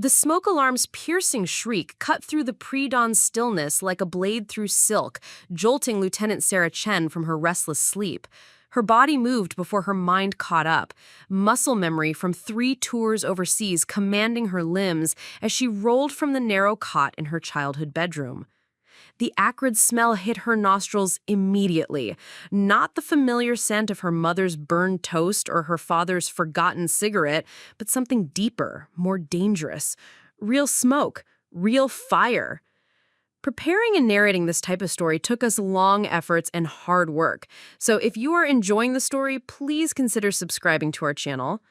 The smoke alarm's piercing shriek cut through the pre-dawn stillness like a blade through silk, jolting Lieutenant Sarah Chen from her restless sleep. Her body moved before her mind caught up, muscle memory from 3 tours overseas commanding her limbs as she rolled from the narrow cot in her childhood bedroom. The acrid smell hit her nostrils immediately, not the familiar scent of her mother's burned toast or her father's forgotten cigarette, but something deeper, more dangerous. Real smoke, real fire. Preparing and narrating this type of story took us long efforts and hard work. So if you are enjoying the story, please consider subscribing to our channel.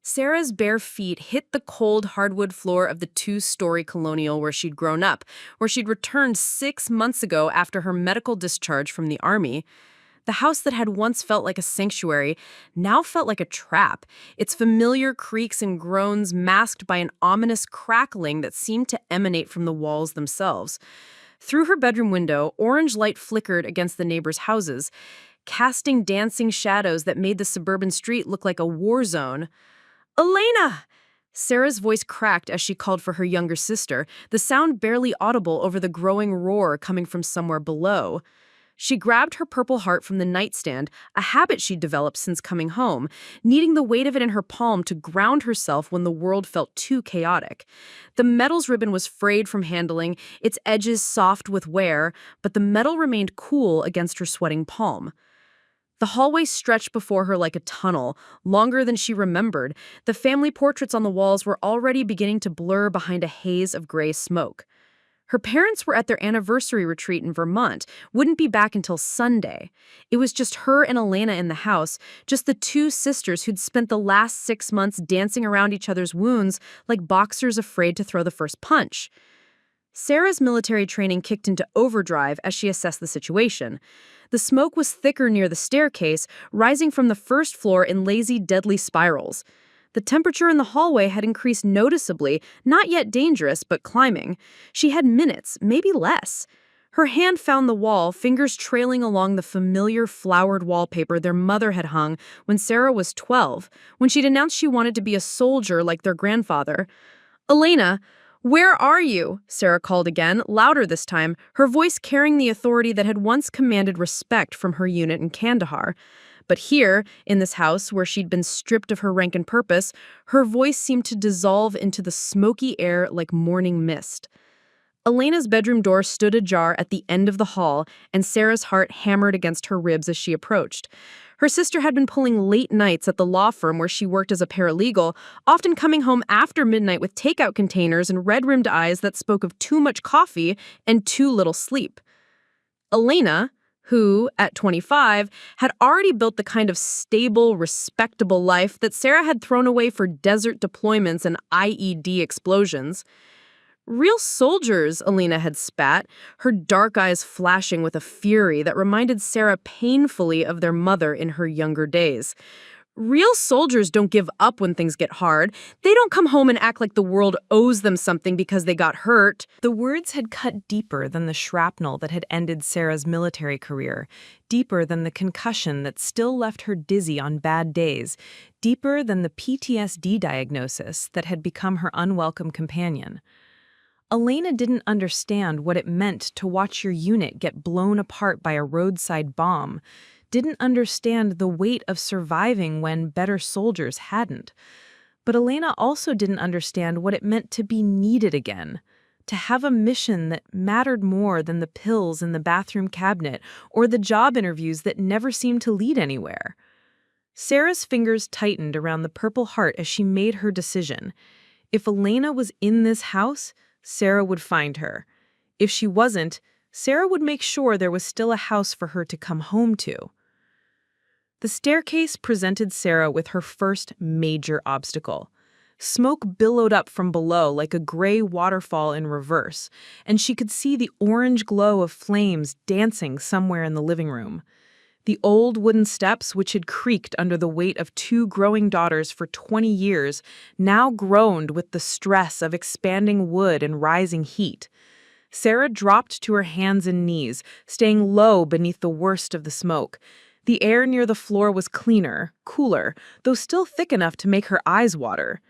Sarah's bare feet hit the cold hardwood floor of the 2-story colonial where she'd grown up, where she'd returned 6 months ago after her medical discharge from the army. The house that had once felt like a sanctuary now felt like a trap, its familiar creaks and groans masked by an ominous crackling that seemed to emanate from the walls themselves. Through her bedroom window, orange light flickered against the neighbors' houses, casting dancing shadows that made the suburban street look like a war zone. "Elena!" Sarah's voice cracked as she called for her younger sister, the sound barely audible over the growing roar coming from somewhere below. She grabbed her Purple Heart from the nightstand, a habit she'd developed since coming home, needing the weight of it in her palm to ground herself when the world felt too chaotic. The metal's ribbon was frayed from handling, its edges soft with wear, but the metal remained cool against her sweating palm. The hallway stretched before her like a tunnel, longer than she remembered. The family portraits on the walls were already beginning to blur behind a haze of gray smoke. Her parents were at their anniversary retreat in Vermont, wouldn't be back until Sunday. It was just her and Elena in the house, just the 2 sisters who'd spent the last 6 months dancing around each other's wounds like boxers afraid to throw the first punch. Sarah's military training kicked into overdrive as she assessed the situation. The smoke was thicker near the staircase, rising from the first floor in lazy, deadly spirals. The temperature in the hallway had increased noticeably, not yet dangerous, but climbing. She had minutes, maybe less. Her hand found the wall, fingers trailing along the familiar flowered wallpaper their mother had hung when Sarah was 12, when she'd announced she wanted to be a soldier like their grandfather. "Elena, where are you?" Sarah called again, louder this time, her voice carrying the authority that had once commanded respect from her unit in Kandahar. But here, in this house where she'd been stripped of her rank and purpose, her voice seemed to dissolve into the smoky air like morning mist. Elena's bedroom door stood ajar at the end of the hall, and Sarah's heart hammered against her ribs as she approached. Her sister had been pulling late nights at the law firm where she worked as a paralegal, often coming home after midnight with takeout containers and red-rimmed eyes that spoke of too much coffee and too little sleep. Elena, who, at 25, had already built the kind of stable, respectable life that Sarah had thrown away for desert deployments and IED explosions. "Real soldiers," Elena had spat, her dark eyes flashing with a fury that reminded Sarah painfully of their mother in her younger days. "Real soldiers don't give up when things get hard. They don't come home and act like the world owes them something because they got hurt." The words had cut deeper than the shrapnel that had ended Sarah's military career, deeper than the concussion that still left her dizzy on bad days, deeper than the PTSD diagnosis that had become her unwelcome companion. Elena didn't understand what it meant to watch your unit get blown apart by a roadside bomb, didn't understand the weight of surviving when better soldiers hadn't. But Elena also didn't understand what it meant to be needed again, to have a mission that mattered more than the pills in the bathroom cabinet or the job interviews that never seemed to lead anywhere. Sarah's fingers tightened around the Purple Heart as she made her decision. If Elena was in this house, Sarah would find her. If she wasn't, Sarah would make sure there was still a house for her to come home to. The staircase presented Sarah with her first major obstacle. Smoke billowed up from below like a gray waterfall in reverse, and she could see the orange glow of flames dancing somewhere in the living room. The old wooden steps, which had creaked under the weight of 2 growing daughters for 20 years, now groaned with the stress of expanding wood and rising heat. Sarah dropped to her hands and knees, staying low beneath the worst of the smoke. The air near the floor was cleaner, cooler, though still thick enough to make her eyes water.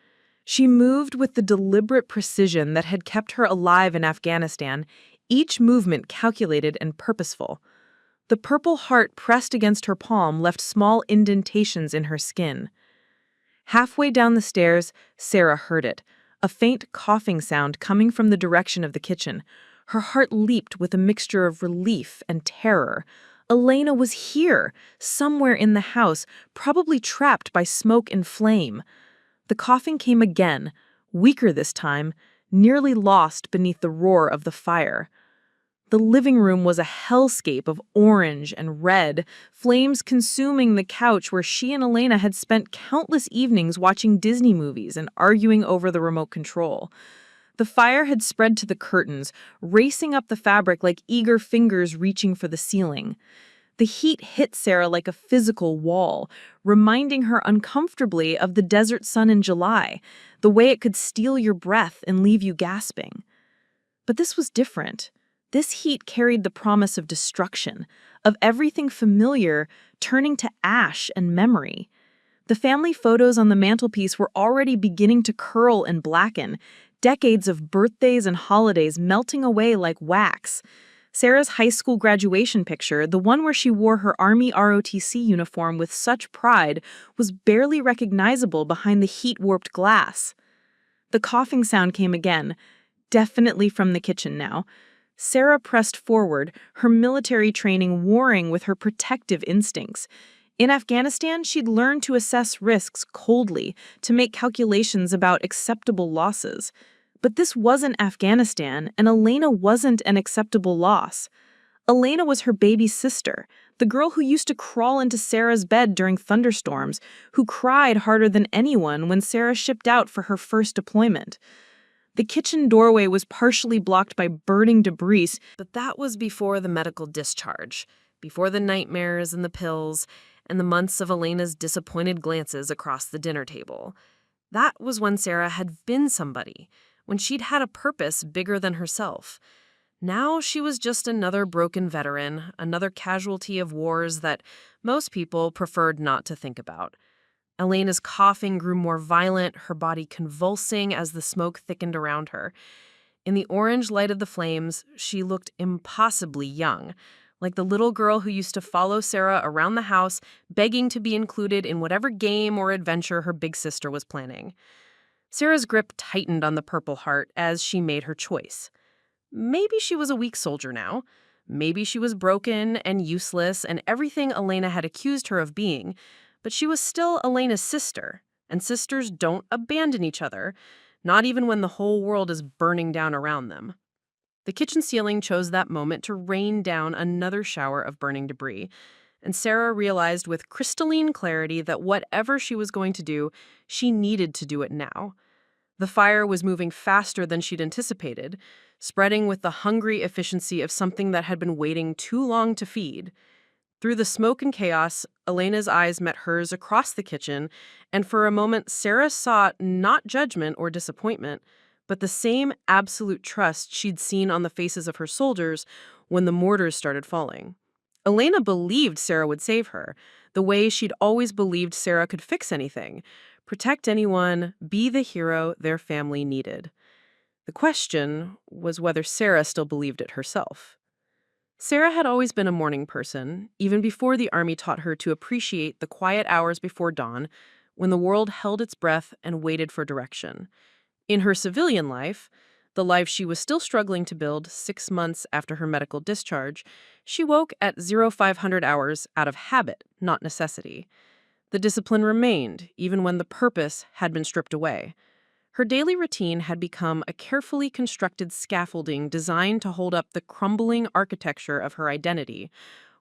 She moved with the deliberate precision that had kept her alive in Afghanistan, each movement calculated and purposeful. The purple heart pressed against her palm left small indentations in her skin. Halfway down the stairs, Sarah heard it, a faint coughing sound coming from the direction of the kitchen. Her heart leaped with a mixture of relief and terror. Elena was here, somewhere in the house, probably trapped by smoke and flame. The coughing came again, weaker this time, nearly lost beneath the roar of the fire. The living room was a hellscape of orange and red, flames consuming the couch where she and Elena had spent countless evenings watching Disney movies and arguing over the remote control. The fire had spread to the curtains, racing up the fabric like eager fingers reaching for the ceiling. The heat hit Sarah like a physical wall, reminding her uncomfortably of the desert sun in July, the way it could steal your breath and leave you gasping. But this was different. This heat carried the promise of destruction, of everything familiar turning to ash and memory. The family photos on the mantelpiece were already beginning to curl and blacken, decades of birthdays and holidays melting away like wax. Sarah's high school graduation picture, the one where she wore her Army ROTC uniform with such pride, was barely recognizable behind the heat-warped glass. The coughing sound came again, definitely from the kitchen now. Sarah pressed forward, her military training warring with her protective instincts. In Afghanistan, she'd learned to assess risks coldly, to make calculations about acceptable losses. But this wasn't Afghanistan, and Elena wasn't an acceptable loss. Elena was her baby sister, the girl who used to crawl into Sarah's bed during thunderstorms, who cried harder than anyone when Sarah shipped out for her first deployment. The kitchen doorway was partially blocked by burning debris, But that was before the medical discharge, before the nightmares and the pills, and the months of Elena's disappointed glances across the dinner table. That was when Sarah had been somebody, when she'd had a purpose bigger than herself. Now she was just another broken veteran, another casualty of wars that most people preferred not to think about. Elena's coughing grew more violent, her body convulsing as the smoke thickened around her. In the orange light of the flames, she looked impossibly young, like the little girl who used to follow Sarah around the house, begging to be included in whatever game or adventure her big sister was planning. Sarah's grip tightened on the purple heart as she made her choice. Maybe she was a weak soldier now. Maybe she was broken and useless and everything Elena had accused her of being, but she was still Elena's sister, and sisters don't abandon each other, not even when the whole world is burning down around them. The kitchen ceiling chose that moment to rain down another shower of burning debris, and Sarah realized with crystalline clarity that whatever she was going to do, she needed to do it now. The fire was moving faster than she'd anticipated, spreading with the hungry efficiency of something that had been waiting too long to feed. Through the smoke and chaos, Elena's eyes met hers across the kitchen, and for a moment Sarah saw not judgment or disappointment, but the same absolute trust she'd seen on the faces of her soldiers when the mortars started falling. Elena believed Sarah would save her, the way she'd always believed Sarah could fix anything, protect anyone, be the hero their family needed. The question was whether Sarah still believed it herself. Sarah had always been a morning person, even before the Army taught her to appreciate the quiet hours before dawn, when the world held its breath and waited for direction. In her civilian life, the life she was still struggling to build 6 months after her medical discharge, she woke at 0500 hours out of habit, not necessity. The discipline remained, even when the purpose had been stripped away. Her daily routine had become a carefully constructed scaffolding designed to hold up the crumbling architecture of her identity.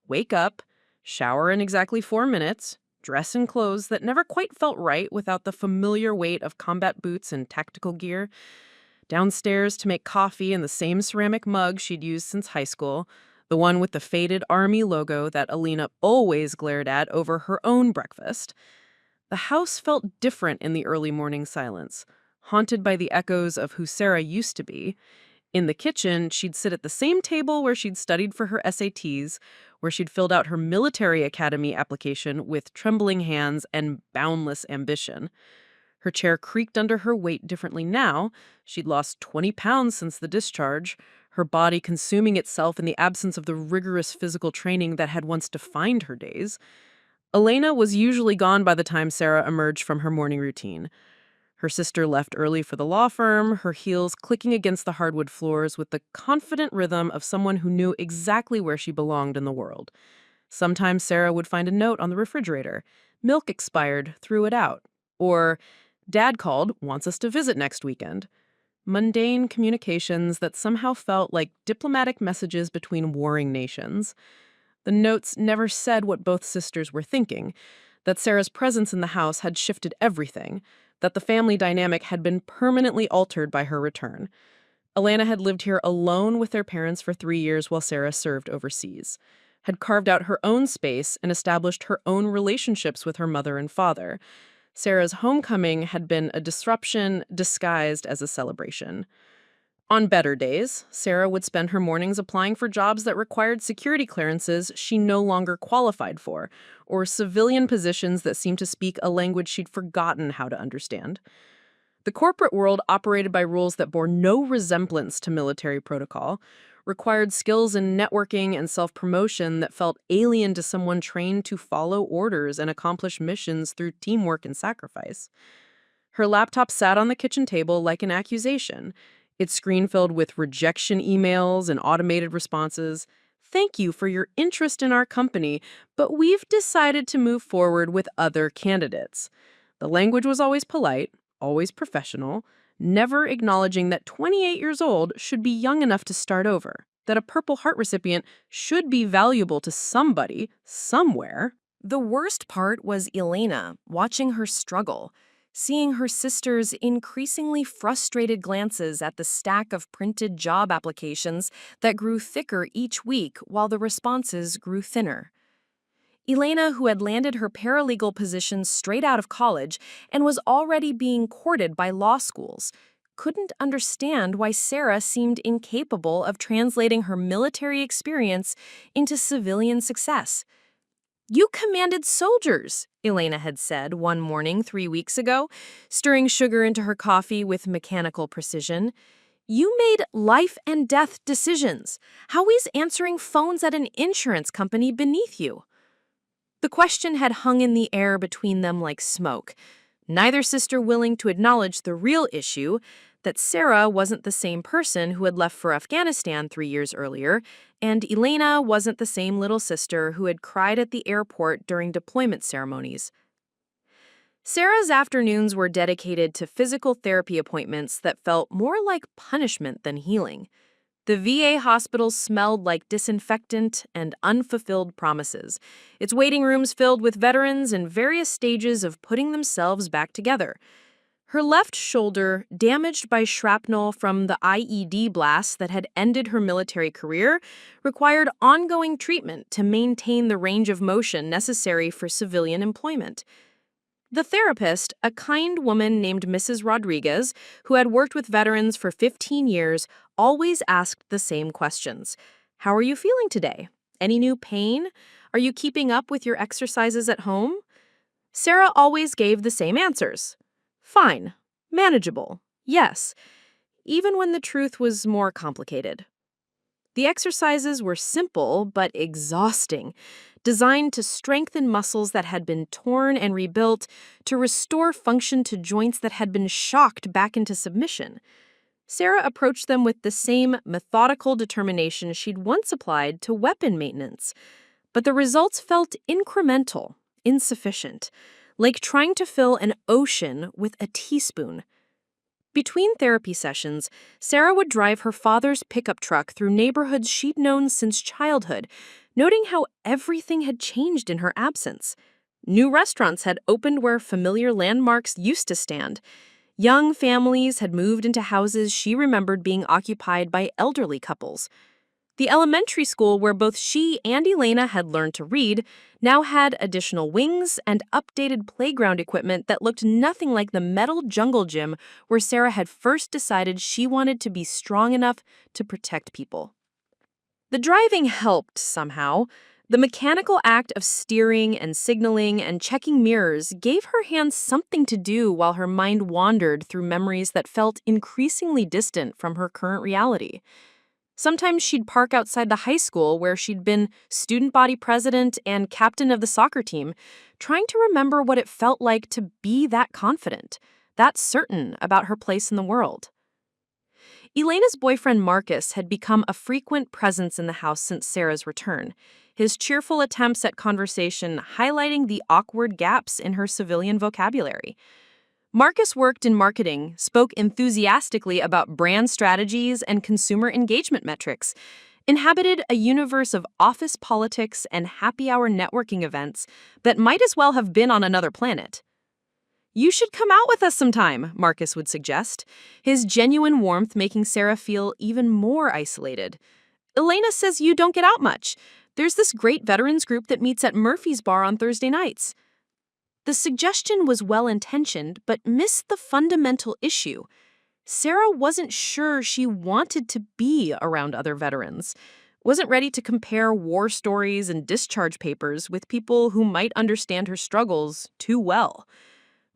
Wake up, shower in exactly 4 minutes, dress in clothes that never quite felt right without the familiar weight of combat boots and tactical gear, downstairs to make coffee in the same ceramic mug she'd used since high school, the one with the faded Army logo that Elena always glared at over her own breakfast. The house felt different in the early morning silence, haunted by the echoes of who Sarah used to be. In the kitchen, she'd sit at the same table where she'd studied for her SATs, where she'd filled out her military academy application with trembling hands and boundless ambition. Her chair creaked under her weight differently now. She'd lost 20 pounds since the discharge, her body consuming itself in the absence of the rigorous physical training that had once defined her days. Elena was usually gone by the time Sarah emerged from her morning routine. Her sister left early for the law firm, her heels clicking against the hardwood floors with the confident rhythm of someone who knew exactly where she belonged in the world. Sometimes Sarah would find a note on the refrigerator. Milk expired, threw it out. Or, Dad called, wants us to visit next weekend. Mundane communications that somehow felt like diplomatic messages between warring nations. The notes never said what both sisters were thinking, that Sarah's presence in the house had shifted everything, that the family dynamic had been permanently altered by her return. Elena had lived here alone with their parents for 3 years while Sarah served overseas, had carved out her own space and established her own relationships with her mother and father. Sarah's homecoming had been a disruption disguised as a celebration. On better days, Sarah would spend her mornings applying for jobs that required security clearances she no longer qualified for, or civilian positions that seemed to speak a language she'd forgotten how to understand. The corporate world operated by rules that bore no resemblance to military protocol, required skills in networking and self-promotion that felt alien to someone trained to follow orders and accomplish missions through teamwork and sacrifice. Her laptop sat on the kitchen table like an accusation, its screen filled with rejection emails and automated responses. "Thank you for your interest in our company, but we've decided to move forward with other candidates." The language was always polite, always professional, never acknowledging that 28 years old should be young enough to start over, that a Purple Heart recipient should be valuable to somebody, somewhere. The worst part was Elena, watching her struggle, seeing her sister's increasingly frustrated glances at the stack of printed job applications that grew thicker each week while the responses grew thinner. Elena, who had landed her paralegal position straight out of college and was already being courted by law schools, couldn't understand why Sarah seemed incapable of translating her military experience into civilian success. "You commanded soldiers," Elena had said one morning 3 weeks ago, stirring sugar into her coffee with mechanical precision. "You made life and death decisions. How is answering phones at an insurance company beneath you?" The question had hung in the air between them like smoke, neither sister willing to acknowledge the real issue, that Sarah wasn't the same person who had left for Afghanistan 3 years earlier, and Elena wasn't the same little sister who had cried at the airport during deployment ceremonies. Sarah's afternoons were dedicated to physical therapy appointments that felt more like punishment than healing. The VA hospital smelled like disinfectant and unfulfilled promises, its waiting rooms filled with veterans in various stages of putting themselves back together. Her left shoulder, damaged by shrapnel from the IED blast that had ended her military career, required ongoing treatment to maintain the range of motion necessary for civilian employment. The therapist, a kind woman named Mrs. Rodriguez, who had worked with veterans for 15 years, always asked the same questions. "How are you feeling today? Any new pain? Are you keeping up with your exercises at home?" Sarah always gave the same answers. Fine. Manageable. Yes. Even when the truth was more complicated. The exercises were simple but exhausting, designed to strengthen muscles that had been torn and rebuilt, to restore function to joints that had been shocked back into submission. Sarah approached them with the same methodical determination she'd once applied to weapon maintenance. But the results felt incremental, insufficient, like trying to fill an ocean with a teaspoon. Between therapy sessions, Sarah would drive her father's pickup truck through neighborhoods she'd known since childhood, noting how everything had changed in her absence. New restaurants had opened where familiar landmarks used to stand. Young families had moved into houses she remembered being occupied by elderly couples. The elementary school where both she and Elena had learned to read now had additional wings and updated playground equipment that looked nothing like the metal jungle gym where Sarah had first decided she wanted to be strong enough to protect people. The driving helped somehow, The mechanical act of steering and signaling and checking mirrors gave her hands something to do while her mind wandered through memories that felt increasingly distant from her current reality. Sometimes she'd park outside the high school where she'd been student body president and captain of the soccer team, trying to remember what it felt like to be that confident, that certain about her place in the world. Elena's boyfriend Marcus had become a frequent presence in the house since Sarah's return, his cheerful attempts at conversation highlighting the awkward gaps in her civilian vocabulary. Marcus worked in marketing, spoke enthusiastically about brand strategies and consumer engagement metrics, inhabited a universe of office politics and happy hour networking events that might as well have been on another planet. "You should come out with us sometime," Marcus would suggest, his genuine warmth making Sarah feel even more isolated. "Elena says you don't get out much. There's this great veterans group that meets at Murphy's Bar on Thursday nights." The suggestion was well-intentioned, but missed the fundamental issue. Sarah wasn't sure she wanted to be around other veterans, wasn't ready to compare war stories and discharge papers with people who might understand her struggles too well.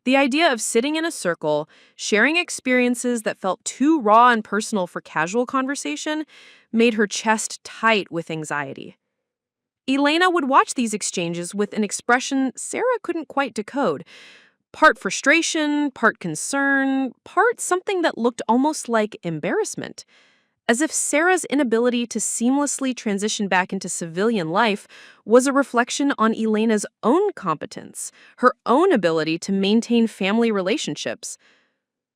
The idea of sitting in a circle, sharing experiences that felt too raw and personal for casual conversation, made her chest tight with anxiety. Elena would watch these exchanges with an expression Sarah couldn't quite decode. Part frustration, part concern, part something that looked almost like embarrassment. As if Sarah's inability to seamlessly transition back into civilian life was a reflection on Elena's own competence, her own ability to maintain family relationships.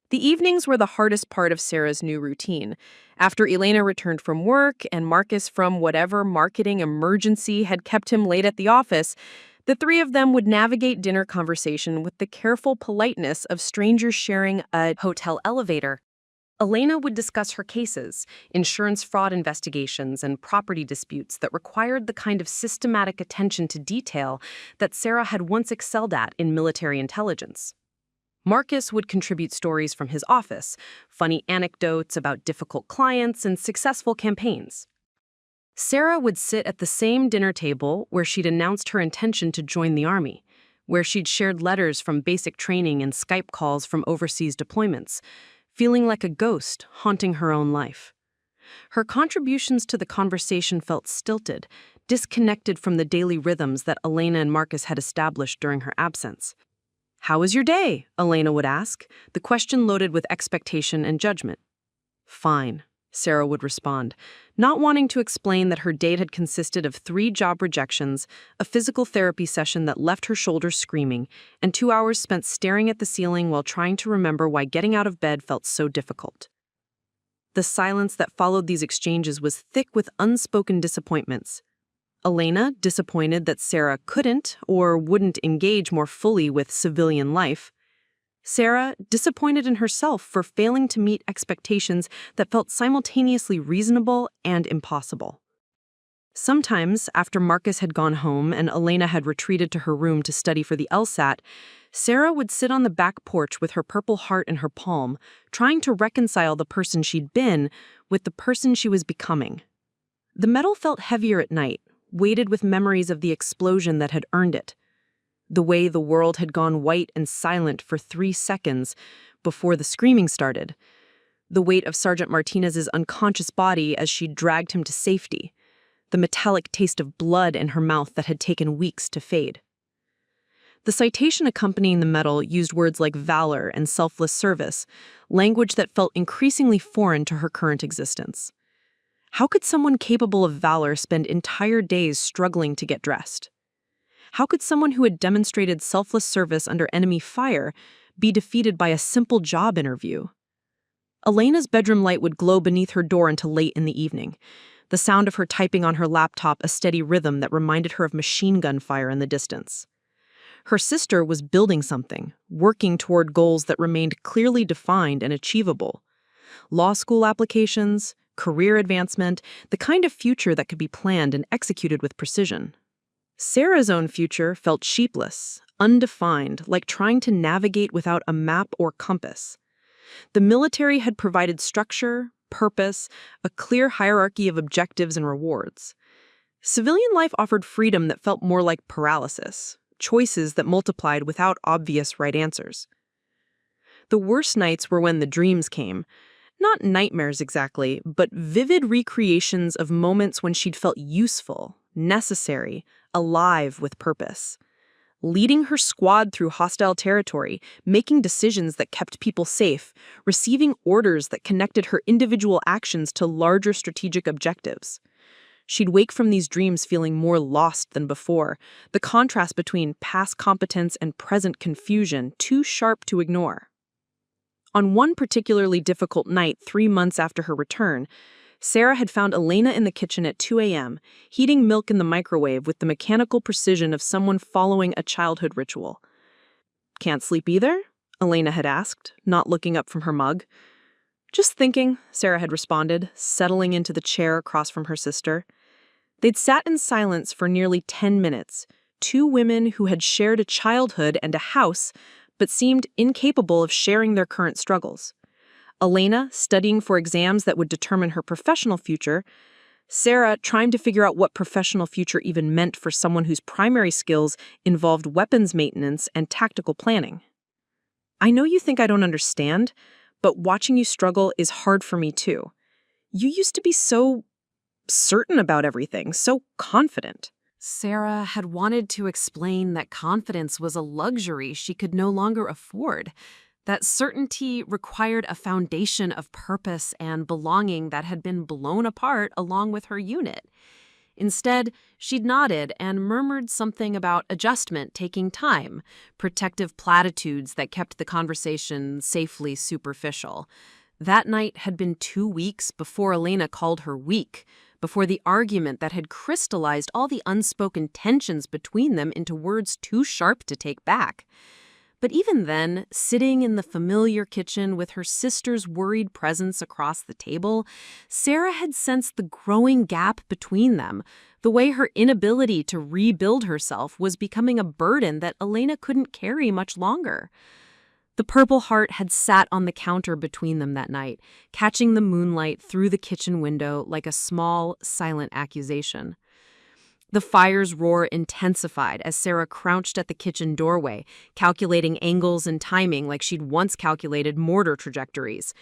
The evenings were the hardest part of Sarah's new routine. After Elena returned from work and Marcus from whatever marketing emergency had kept him late at the office, the three of them would navigate dinner conversation with the careful politeness of strangers sharing a hotel elevator. Elena would discuss her cases, insurance fraud investigations, and property disputes that required the kind of systematic attention to detail that Sarah had once excelled at in military intelligence. Marcus would contribute stories from his office, funny anecdotes about difficult clients and successful campaigns. Sarah would sit at the same dinner table where she'd announced her intention to join the Army, where she'd shared letters from basic training and Skype calls from overseas deployments, feeling like a ghost haunting her own life. Her contributions to the conversation felt stilted, disconnected from the daily rhythms that Elena and Marcus had established during her absence. "How was your day?" Elena would ask, the question loaded with expectation and judgment. "Fine," Sarah would respond, not wanting to explain that her date had consisted of 3 job rejections, a physical therapy session that left her shoulders screaming, and 2 hours spent staring at the ceiling while trying to remember why getting out of bed felt so difficult. The silence that followed these exchanges was thick with unspoken disappointments. Elena, disappointed that Sarah couldn't or wouldn't engage more fully with civilian life. Sarah, disappointed in herself for failing to meet expectations that felt simultaneously reasonable and impossible. Sometimes, after Marcus had gone home and Elena had retreated to her room to study for the LSAT, Sarah would sit on the back porch with her purple heart in her palm, trying to reconcile the person she'd been with the person she was becoming. The metal felt heavier at night, weighted with memories of the explosion that had earned it. The way the world had gone white and silent for 3 seconds before the screaming started. The weight of Sergeant Martinez's unconscious body as she dragged him to safety. The metallic taste of blood in her mouth that had taken weeks to fade. The citation accompanying the medal used words like valor and selfless service, language that felt increasingly foreign to her current existence. How could someone capable of valor spend entire days struggling to get dressed? How could someone who had demonstrated selfless service under enemy fire be defeated by a simple job interview? Elena's bedroom light would glow beneath her door until late in the evening, the sound of her typing on her laptop a steady rhythm that reminded her of machine gun fire in the distance. Her sister was building something, working toward goals that remained clearly defined and achievable. Law school applications, career advancement, the kind of future that could be planned and executed with precision. Sarah's own future felt sheepless, undefined, like trying to navigate without a map or compass. The military had provided structure, purpose, a clear hierarchy of objectives and rewards. Civilian life offered freedom that felt more like paralysis, choices that multiplied without obvious right answers. The worst nights were when the dreams came. Not nightmares exactly, but vivid recreations of moments when she'd felt useful, necessary, alive with purpose. Leading her squad through hostile territory, making decisions that kept people safe, receiving orders that connected her individual actions to larger strategic objectives. She'd wake from these dreams feeling more lost than before, the contrast between past competence and present confusion too sharp to ignore. On one particularly difficult night 3 months after her return, Sarah had found Elena in the kitchen at 2 a.m., heating milk in the microwave with the mechanical precision of someone following a childhood ritual. "Can't sleep either?" Elena had asked, not looking up from her mug. "Just thinking," Sarah had responded, settling into the chair across from her sister. They'd sat in silence for nearly 10 minutes, two women who had shared a childhood and a house, but seemed incapable of sharing their current struggles. Elena studying for exams that would determine her professional future, Sarah trying to figure out what professional future even meant for someone whose primary skills involved weapons maintenance and tactical planning. "I know you think I don't understand, but watching you struggle is hard for me too. You used to be so certain about everything, so confident." Sarah had wanted to explain that confidence was a luxury she could no longer afford, that certainty required a foundation of purpose and belonging that had been blown apart along with her unit. Instead, she'd nodded and murmured something about adjustment taking time, protective platitudes that kept the conversation safely superficial. That night had been 2 weeks before Elena called her weak, before the argument that had crystallized all the unspoken tensions between them into words too sharp to take back. But even then, sitting in the familiar kitchen with her sister's worried presence across the table, Sarah had sensed the growing gap between them, the way her inability to rebuild herself was becoming a burden that Elena couldn't carry much longer. The Purple Heart had sat on the counter between them that night, catching the moonlight through the kitchen window like a small, silent accusation. The fire's roar intensified as Sarah crouched at the kitchen doorway, calculating angles and timing like she'd once calculated mortar trajectories.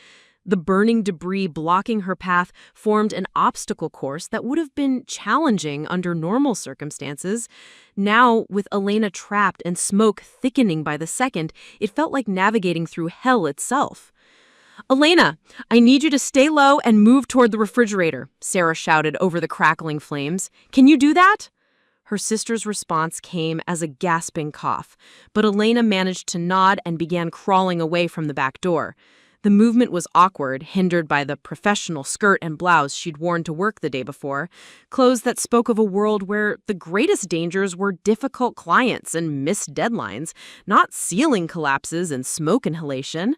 The burning debris blocking her path formed an obstacle course that would have been challenging under normal circumstances. Now, with Elena trapped and smoke thickening by the second, it felt like navigating through hell itself. "Elena, I need you to stay low and move toward the refrigerator," Sarah shouted over the crackling flames. "Can you do that?" Her sister's response came as a gasping cough, but Elena managed to nod and began crawling away from the back door. The movement was awkward, hindered by the professional skirt and blouse she'd worn to work the day before, clothes that spoke of a world where the greatest dangers were difficult clients and missed deadlines, not ceiling collapses and smoke inhalation.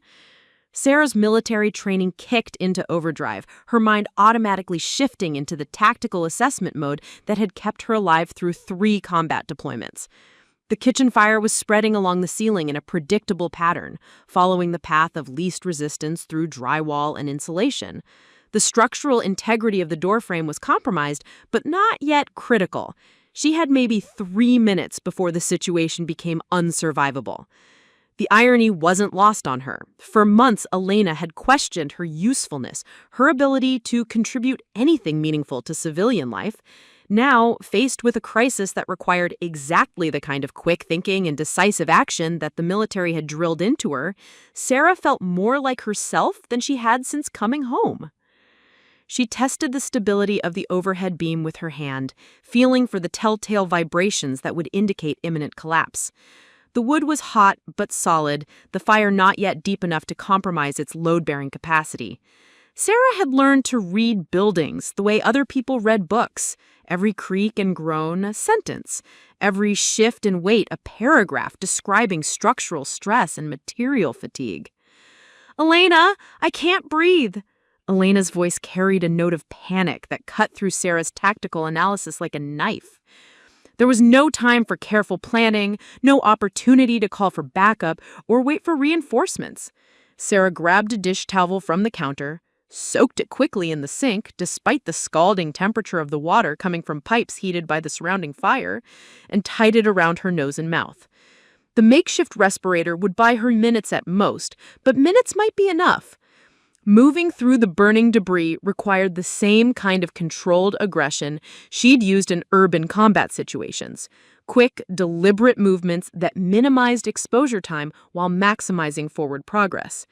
Sarah's military training kicked into overdrive, her mind automatically shifting into the tactical assessment mode that had kept her alive through 3 combat deployments. The kitchen fire was spreading along the ceiling in a predictable pattern, following the path of least resistance through drywall and insulation. The structural integrity of the doorframe was compromised, but not yet critical. She had maybe 3 minutes before the situation became unsurvivable. The irony wasn't lost on her. For months, Elena had questioned her usefulness, her ability to contribute anything meaningful to civilian life. Now, faced with a crisis that required exactly the kind of quick thinking and decisive action that the military had drilled into her, Sarah felt more like herself than she had since coming home. She tested the stability of the overhead beam with her hand, feeling for the telltale vibrations that would indicate imminent collapse. The wood was hot but solid, the fire not yet deep enough to compromise its load-bearing capacity. Sarah had learned to read buildings the way other people read books. Every creak and groan a sentence, every shift in weight a paragraph describing structural stress and material fatigue. "Elena, I can't breathe." Elena's voice carried a note of panic that cut through Sarah's tactical analysis like a knife. There was no time for careful planning, no opportunity to call for backup or wait for reinforcements. Sarah grabbed a dish towel from the counter, soaked it quickly in the sink, despite the scalding temperature of the water coming from pipes heated by the surrounding fire, and tied it around her nose and mouth. The makeshift respirator would buy her minutes at most, but minutes might be enough. Moving through the burning debris required the same kind of controlled aggression she'd used in urban combat situations. Quick, deliberate movements that minimized exposure time while maximizing forward progress.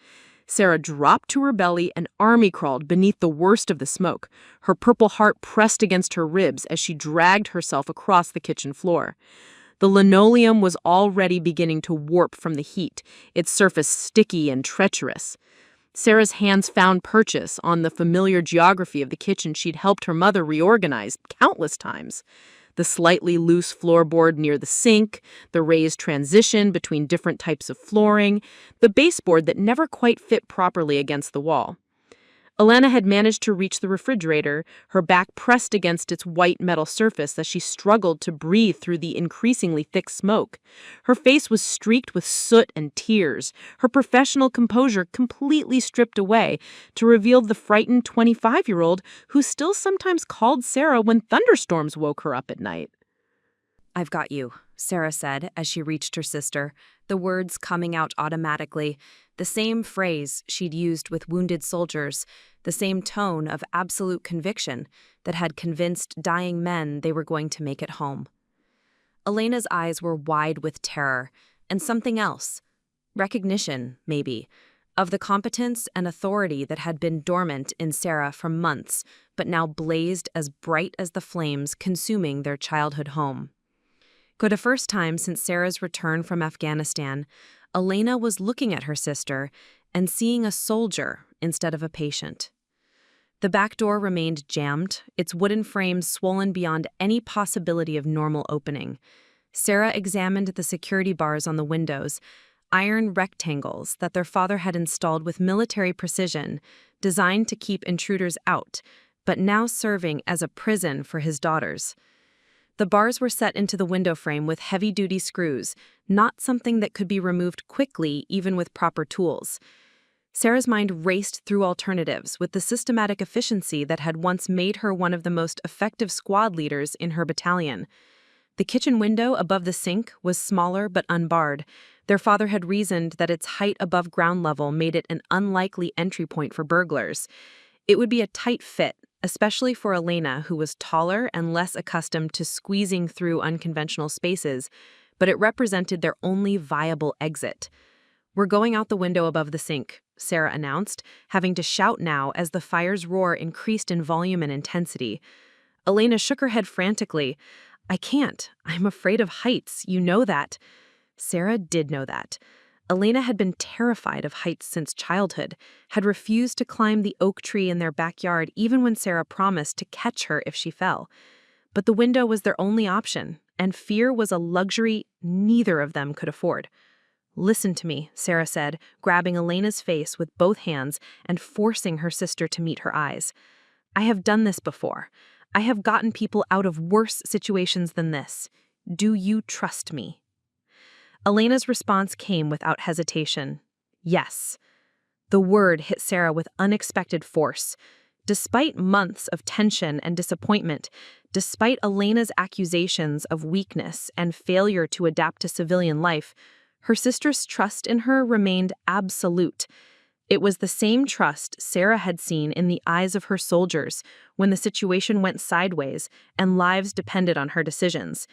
Sarah dropped to her belly and army crawled beneath the worst of the smoke, her purple heart pressed against her ribs as she dragged herself across the kitchen floor. The linoleum was already beginning to warp from the heat, its surface sticky and treacherous. Sarah's hands found purchase on the familiar geography of the kitchen she'd helped her mother reorganize countless times. The slightly loose floorboard near the sink, the raised transition between different types of flooring, the baseboard that never quite fit properly against the wall. Elena had managed to reach the refrigerator, her back pressed against its white metal surface as she struggled to breathe through the increasingly thick smoke. Her face was streaked with soot and tears, her professional composure completely stripped away to reveal the frightened 25-year-old who still sometimes called Sarah when thunderstorms woke her up at night. "I've got you," Sarah said as she reached her sister, the words coming out automatically, the same phrase she'd used with wounded soldiers, the same tone of absolute conviction that had convinced dying men they were going to make it home. Elena's eyes were wide with terror, and something else. Recognition, maybe, of the competence and authority that had been dormant in Sarah for months, but now blazed as bright as the flames consuming their childhood home. For the first time since Sarah's return from Afghanistan, Elena was looking at her sister and seeing a soldier instead of a patient. The back door remained jammed, its wooden frame swollen beyond any possibility of normal opening. Sarah examined the security bars on the windows, iron rectangles that their father had installed with military precision, designed to keep intruders out, but now serving as a prison for his daughters. The bars were set into the window frame with heavy-duty screws, not something that could be removed quickly even with proper tools. Sarah's mind raced through alternatives with the systematic efficiency that had once made her one of the most effective squad leaders in her battalion. The kitchen window above the sink was smaller but unbarred. Their father had reasoned that its height above ground level made it an unlikely entry point for burglars. It would be a tight fit, especially for Elena, who was taller and less accustomed to squeezing through unconventional spaces, but it represented their only viable exit. "We're going out the window above the sink," Sarah announced, having to shout now as the fire's roar increased in volume and intensity. Elena shook her head frantically. "I can't. I'm afraid of heights. You know that." Sarah did know that. Elena had been terrified of heights since childhood, had refused to climb the oak tree in their backyard even when Sarah promised to catch her if she fell. But the window was their only option, and fear was a luxury neither of them could afford. "Listen to me," Sarah said, grabbing Elena's face with both hands and forcing her sister to meet her eyes. "I have done this before. I have gotten people out of worse situations than this. Do you trust me?" Elena's response came without hesitation. Yes. The word hit Sarah with unexpected force. Despite months of tension and disappointment, despite Elena's accusations of weakness and failure to adapt to civilian life, her sister's trust in her remained absolute. It was the same trust Sarah had seen in the eyes of her soldiers when the situation went sideways and lives depended on her decisions.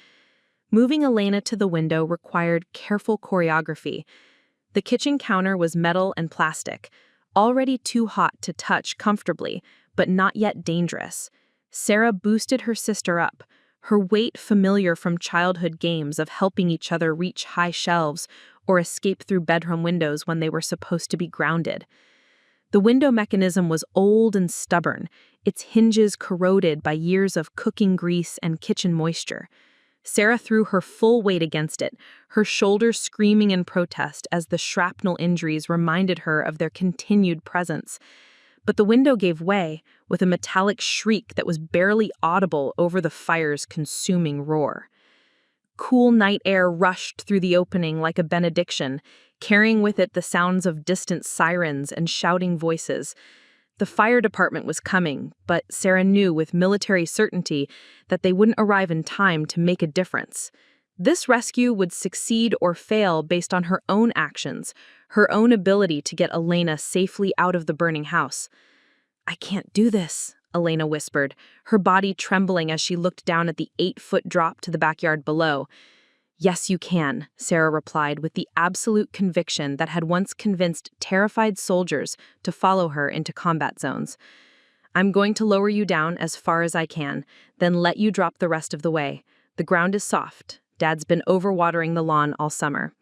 Moving Elena to the window required careful choreography. The kitchen counter was metal and plastic, already too hot to touch comfortably, but not yet dangerous. Sarah boosted her sister up, her weight familiar from childhood games of helping each other reach high shelves or escape through bedroom windows when they were supposed to be grounded. The window mechanism was old and stubborn, its hinges corroded by years of cooking grease and kitchen moisture. Sarah threw her full weight against it, her shoulders screaming in protest as the shrapnel injuries reminded her of their continued presence. But the window gave way, with a metallic shriek that was barely audible over the fire's consuming roar. Cool night air rushed through the opening like a benediction, carrying with it the sounds of distant sirens and shouting voices. The fire department was coming, but Sarah knew with military certainty that they wouldn't arrive in time to make a difference. This rescue would succeed or fail based on her own actions, her own ability to get Elena safely out of the burning house. "I can't do this," Elena whispered, her body trembling as she looked down at the 8-foot drop to the backyard below. "Yes, you can," Sarah replied with the absolute conviction that had once convinced terrified soldiers to follow her into combat zones. "I'm going to lower you down as far as I can, then let you drop the rest of the way. The ground is soft. Dad's been overwatering the lawn all summer."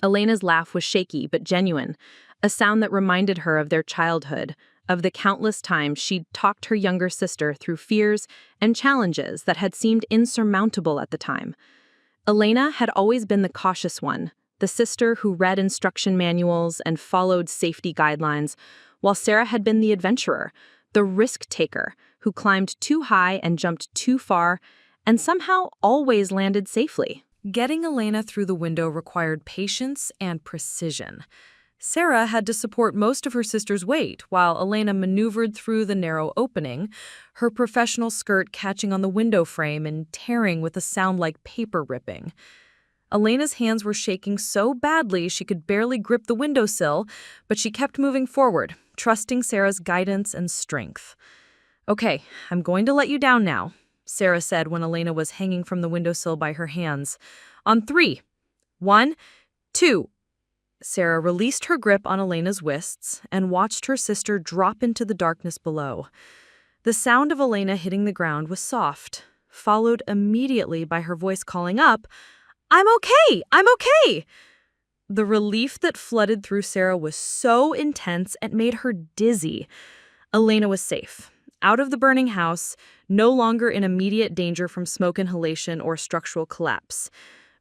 Elena's laugh was shaky but genuine, a sound that reminded her of their childhood, of the countless times she'd talked her younger sister through fears and challenges that had seemed insurmountable at the time. Elena had always been the cautious one, the sister who read instruction manuals and followed safety guidelines, while Sarah had been the adventurer, the risk-taker, who climbed too high and jumped too far, and somehow always landed safely. Getting Elena through the window required patience and precision. Sarah had to support most of her sister's weight while Elena maneuvered through the narrow opening, her professional skirt catching on the window frame and tearing with a sound like paper ripping. Elena's hands were shaking so badly she could barely grip the windowsill, but she kept moving forward, trusting Sarah's guidance and strength. "Okay, I'm going to let you down now," Sarah said when Elena was hanging from the windowsill by her hands. "On 3. 1, 2. Sarah released her grip on Elena's wrists and watched her sister drop into the darkness below. The sound of Elena hitting the ground was soft, followed immediately by her voice calling up, "I'm okay! I'm okay!" The relief that flooded through Sarah was so intense it made her dizzy. Elena was safe, out of the burning house, no longer in immediate danger from smoke inhalation or structural collapse.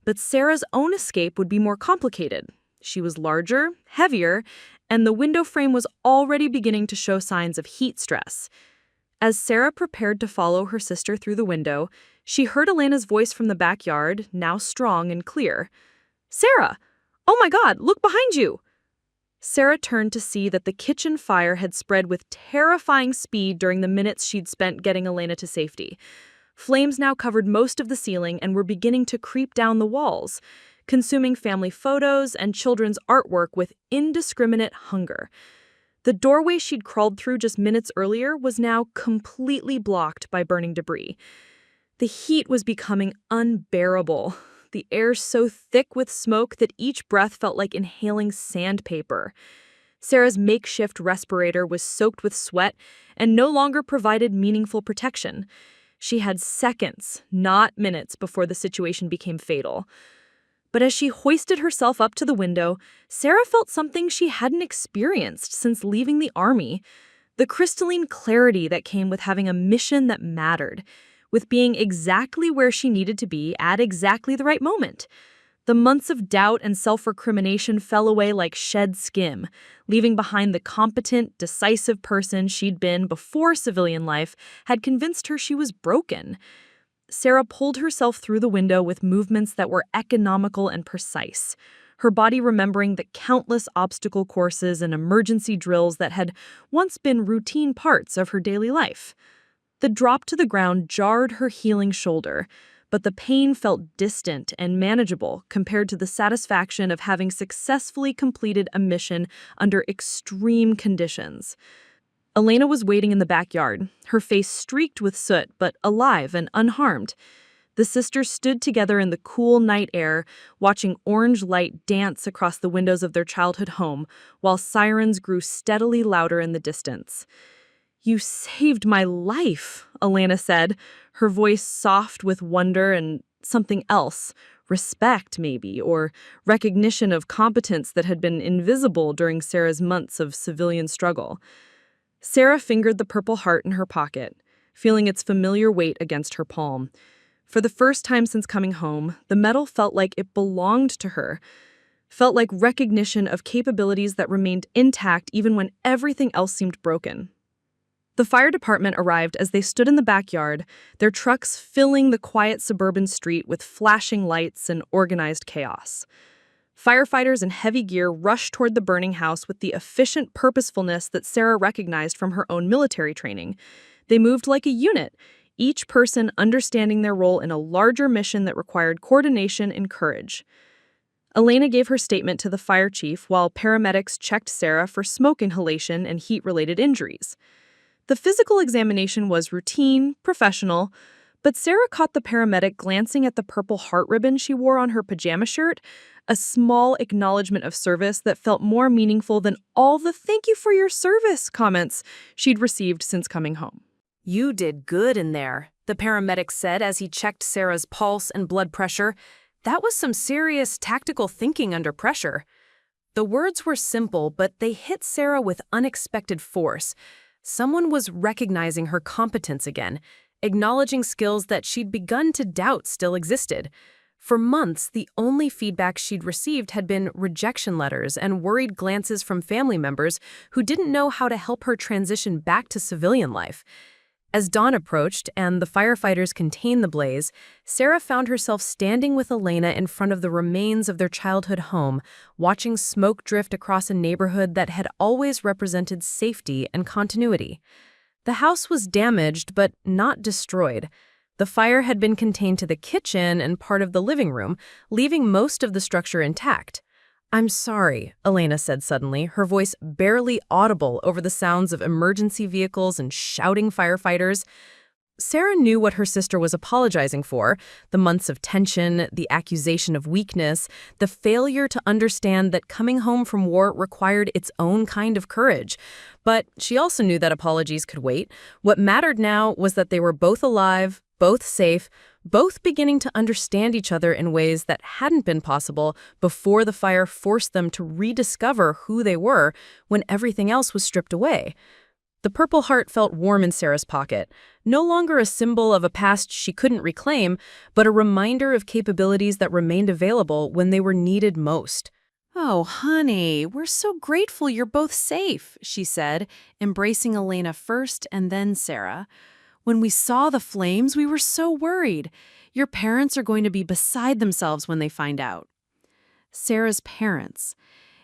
But Sarah's own escape would be more complicated. She was larger, heavier, and the window frame was already beginning to show signs of heat stress. As Sarah prepared to follow her sister through the window, she heard Elena's voice from the backyard, now strong and clear. "Sarah! Oh my God, look behind you!" Sarah turned to see that the kitchen fire had spread with terrifying speed during the minutes she'd spent getting Elena to safety. Flames now covered most of the ceiling and were beginning to creep down the walls, consuming family photos and children's artwork with indiscriminate hunger. The doorway she'd crawled through just minutes earlier was now completely blocked by burning debris. The heat was becoming unbearable, the air so thick with smoke that each breath felt like inhaling sandpaper. Sarah's makeshift respirator was soaked with sweat and no longer provided meaningful protection. She had seconds, not minutes, before the situation became fatal. But as she hoisted herself up to the window, Sarah felt something she hadn't experienced since leaving the army. The crystalline clarity that came with having a mission that mattered, with being exactly where she needed to be at exactly the right moment. The months of doubt and self-recrimination fell away like shed skim, leaving behind the competent, decisive person she'd been before civilian life had convinced her she was broken. Sarah pulled herself through the window with movements that were economical and precise, her body remembering the countless obstacle courses and emergency drills that had once been routine parts of her daily life. The drop to the ground jarred her healing shoulder, but the pain felt distant and manageable compared to the satisfaction of having successfully completed a mission under extreme conditions. Elena was waiting in the backyard, her face streaked with soot, but alive and unharmed. The sisters stood together in the cool night air, watching orange light dance across the windows of their childhood home, while sirens grew steadily louder in the distance. "You saved my life," Elena said, her voice soft with wonder and something else, respect maybe, or recognition of competence that had been invisible during Sarah's months of civilian struggle. Sarah fingered the purple heart in her pocket, feeling its familiar weight against her palm. For the first time since coming home, the medal felt like it belonged to her, felt like recognition of capabilities that remained intact even when everything else seemed broken. The fire department arrived as they stood in the backyard, their trucks filling the quiet suburban street with flashing lights and organized chaos. Firefighters in heavy gear rushed toward the burning house with the efficient purposefulness that Sarah recognized from her own military training. They moved like a unit, each person understanding their role in a larger mission that required coordination and courage. Elena gave her statement to the fire chief while paramedics checked Sarah for smoke inhalation and heat-related injuries. The physical examination was routine, professional, but Sarah caught the paramedic glancing at the purple heart ribbon she wore on her pajama shirt, a small acknowledgement of service that felt more meaningful than all the "thank you for your service" comments she'd received since coming home. "You did good in there," the paramedic said as he checked Sarah's pulse and blood pressure. "That was some serious tactical thinking under pressure." The words were simple, but they hit Sarah with unexpected force. Someone was recognizing her competence again, acknowledging skills that she'd begun to doubt still existed. For months, the only feedback she'd received had been rejection letters and worried glances from family members who didn't know how to help her transition back to civilian life. As dawn approached and the firefighters contained the blaze, Sarah found herself standing with Elena in front of the remains of their childhood home, watching smoke drift across a neighborhood that had always represented safety and continuity. The house was damaged but not destroyed. The fire had been contained to the kitchen and part of the living room, leaving most of the structure intact. "I'm sorry," Elena said suddenly, her voice barely audible over the sounds of emergency vehicles and shouting firefighters. Sarah knew what her sister was apologizing for: the months of tension, the accusation of weakness, the failure to understand that coming home from war required its own kind of courage. But she also knew that apologies could wait. What mattered now was that they were both alive, both safe, both beginning to understand each other in ways that hadn't been possible before the fire forced them to rediscover who they were when everything else was stripped away. The Purple Heart felt warm in Sarah's pocket, no longer a symbol of a past she couldn't reclaim, but a reminder of capabilities that remained available when they were needed most. "Oh, honey, we're so grateful you're both safe," she said, embracing Elena first and then Sarah. "When we saw the flames, we were so worried. Your parents are going to be beside themselves when they find out." Sarah's parents.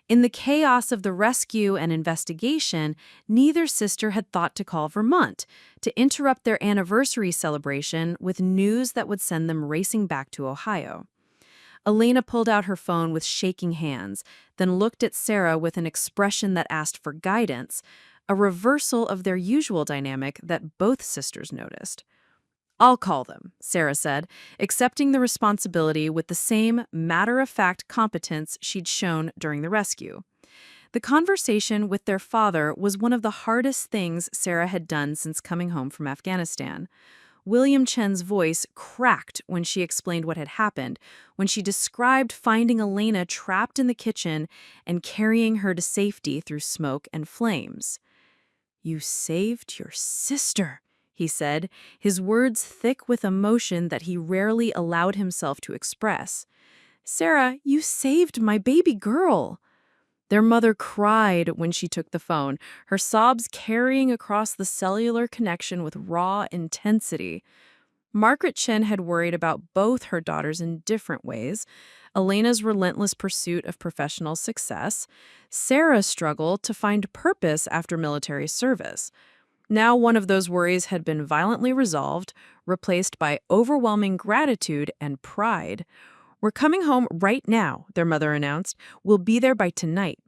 In the chaos of the rescue and investigation, neither sister had thought to call Vermont to interrupt their anniversary celebration with news that would send them racing back to Ohio. Elena pulled out her phone with shaking hands, then looked at Sarah with an expression that asked for guidance, a reversal of their usual dynamic that both sisters noticed. "I'll call them," Sarah said, accepting the responsibility with the same matter-of-fact competence she'd shown during the rescue. The conversation with their father was one of the hardest things Sarah had done since coming home from Afghanistan. William Chen's voice cracked when she explained what had happened, when she described finding Elena trapped in the kitchen and carrying her to safety through smoke and flames. "You saved your sister," he said, his words thick with emotion that he rarely allowed himself to express. "Sarah, you saved my baby girl." Their mother cried when she took the phone, her sobs carrying across the cellular connection with raw intensity. Margaret Chen had worried about both her daughters in different ways: Elena's relentless pursuit of professional success, Sarah's struggle to find purpose after military service. Now one of those worries had been violently resolved, replaced by overwhelming gratitude and pride. "We're coming home right now," their mother announced. "We'll be there by tonight."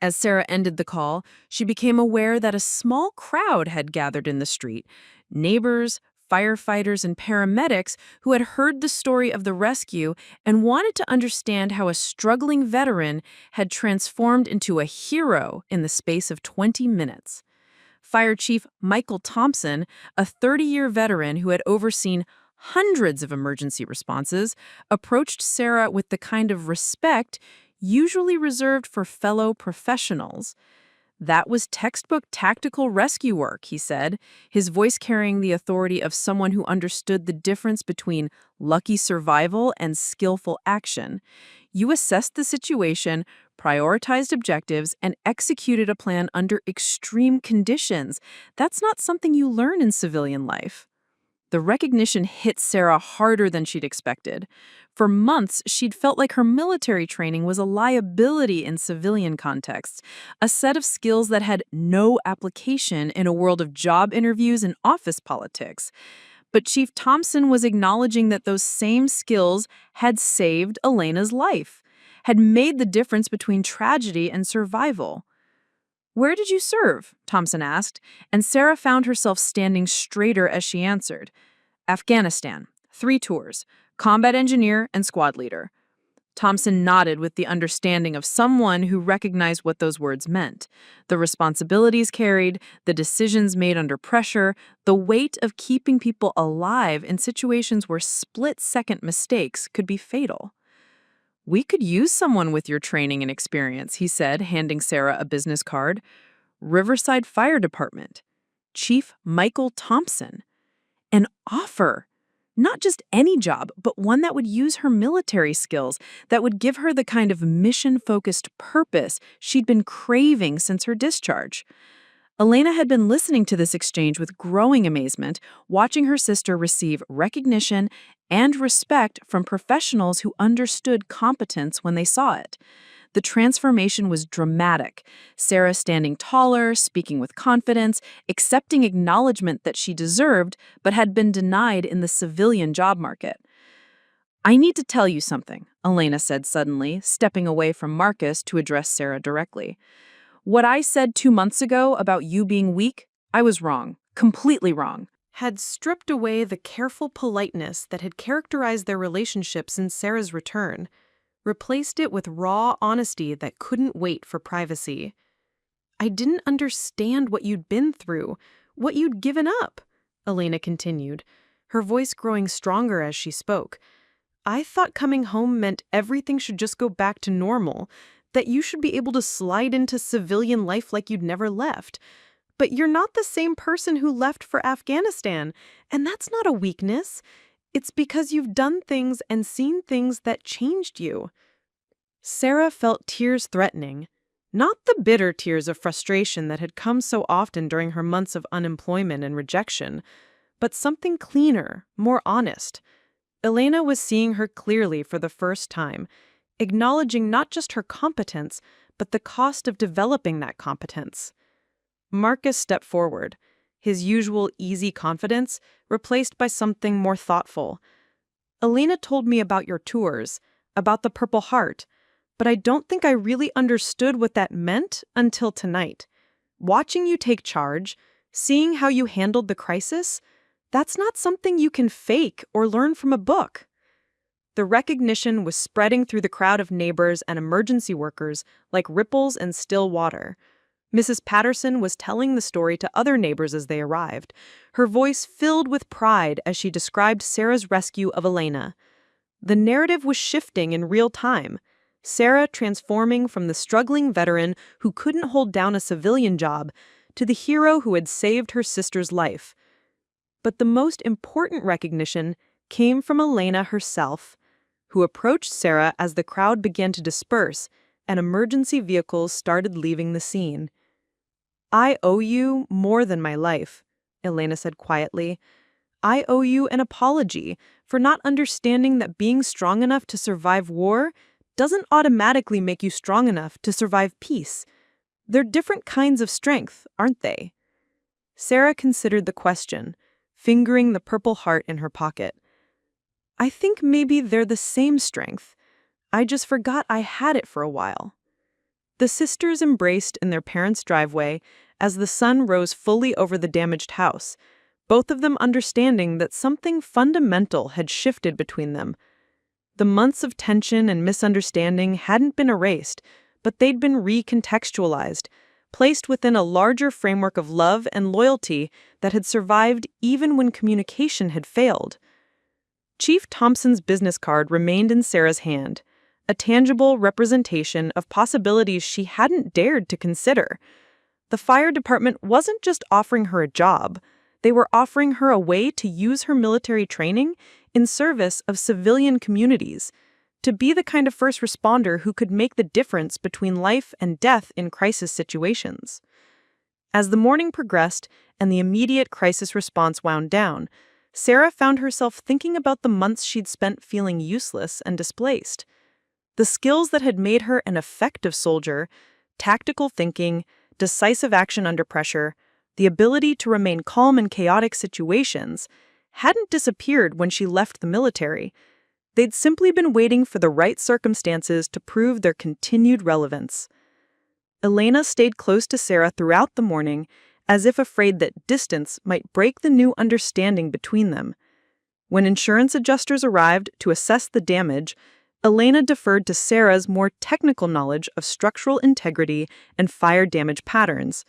As Sarah ended the call, she became aware that a small crowd had gathered in the street: neighbors, firefighters, and paramedics who had heard the story of the rescue and wanted to understand how a struggling veteran had transformed into a hero in the space of 20 minutes. Fire Chief Michael Thompson, a 30-year veteran who had overseen hundreds of emergency responses, approached Sarah with the kind of respect usually reserved for fellow professionals. "That was textbook tactical rescue work," he said, his voice carrying the authority of someone who understood the difference between lucky survival and skillful action. "You assessed the situation, prioritized objectives, and executed a plan under extreme conditions. That's not something you learn in civilian life." The recognition hit Sarah harder than she'd expected. For months, she'd felt like her military training was a liability in civilian contexts, a set of skills that had no application in a world of job interviews and office politics. But Chief Thompson was acknowledging that those same skills had saved Elena's life, had made the difference between tragedy and survival. "Where did you serve?" Thompson asked, and Sarah found herself standing straighter as she answered. "Afghanistan. 3 tours. Combat engineer and squad leader." Thompson nodded with the understanding of someone who recognized what those words meant. The responsibilities carried, the decisions made under pressure, the weight of keeping people alive in situations where split-second mistakes could be fatal. "We could use someone with your training and experience," he said, handing Sarah a business card. "Riverside Fire Department. Chief Michael Thompson." An offer! Not just any job, but one that would use her military skills, that would give her the kind of mission-focused purpose she'd been craving since her discharge. Elena had been listening to this exchange with growing amazement, watching her sister receive recognition and respect from professionals who understood competence when they saw it. The transformation was dramatic. Sarah standing taller, speaking with confidence, accepting acknowledgement that she deserved but had been denied in the civilian job market. "I need to tell you something," Elena said suddenly, stepping away from Marcus to address Sarah directly. "What I said 2 months ago about you being weak, I was wrong. Completely wrong." Had stripped away the careful politeness that had characterized their relationship since Sarah's return, replaced it with raw honesty that couldn't wait for privacy. "I didn't understand what you'd been through, what you'd given up," Elena continued, her voice growing stronger as she spoke. "I thought coming home meant everything should just go back to normal, that you should be able to slide into civilian life like you'd never left. But you're not the same person who left for Afghanistan, and that's not a weakness. It's because you've done things and seen things that changed you." Sarah felt tears threatening, not the bitter tears of frustration that had come so often during her months of unemployment and rejection, but something cleaner, more honest. Elena was seeing her clearly for the first time, acknowledging not just her competence, but the cost of developing that competence. Marcus stepped forward, his usual easy confidence replaced by something more thoughtful. "Elena told me about your tours, about the Purple Heart, but I don't think I really understood what that meant until tonight. Watching you take charge, seeing how you handled the crisis, that's not something you can fake or learn from a book." The recognition was spreading through the crowd of neighbors and emergency workers like ripples in still water. Mrs. Patterson was telling the story to other neighbors as they arrived, her voice filled with pride as she described Sarah's rescue of Elena. The narrative was shifting in real time, Sarah transforming from the struggling veteran who couldn't hold down a civilian job to the hero who had saved her sister's life. But the most important recognition came from Elena herself, who approached Sarah as the crowd began to disperse and emergency vehicles started leaving the scene. "I owe you more than my life," Elena said quietly. "I owe you an apology for not understanding that being strong enough to survive war doesn't automatically make you strong enough to survive peace. They're different kinds of strength, aren't they?" Sarah considered the question, fingering the Purple Heart in her pocket. "I think maybe they're the same strength. I just forgot I had it for a while." The sisters embraced in their parents' driveway as the sun rose fully over the damaged house, both of them understanding that something fundamental had shifted between them. The months of tension and misunderstanding hadn't been erased, but they'd been recontextualized, placed within a larger framework of love and loyalty that had survived even when communication had failed. Chief Thompson's business card remained in Sarah's hand, a tangible representation of possibilities she hadn't dared to consider. The fire department wasn't just offering her a job, they were offering her a way to use her military training in service of civilian communities, to be the kind of first responder who could make the difference between life and death in crisis situations. As the morning progressed and the immediate crisis response wound down, Sarah found herself thinking about the months she'd spent feeling useless and displaced. The skills that had made her an effective soldier, tactical thinking, decisive action under pressure, the ability to remain calm in chaotic situations, hadn't disappeared when she left the military. They'd simply been waiting for the right circumstances to prove their continued relevance. Elena stayed close to Sarah throughout the morning, as if afraid that distance might break the new understanding between them. When insurance adjusters arrived to assess the damage, Elena deferred to Sarah's more technical knowledge of structural integrity and fire damage patterns.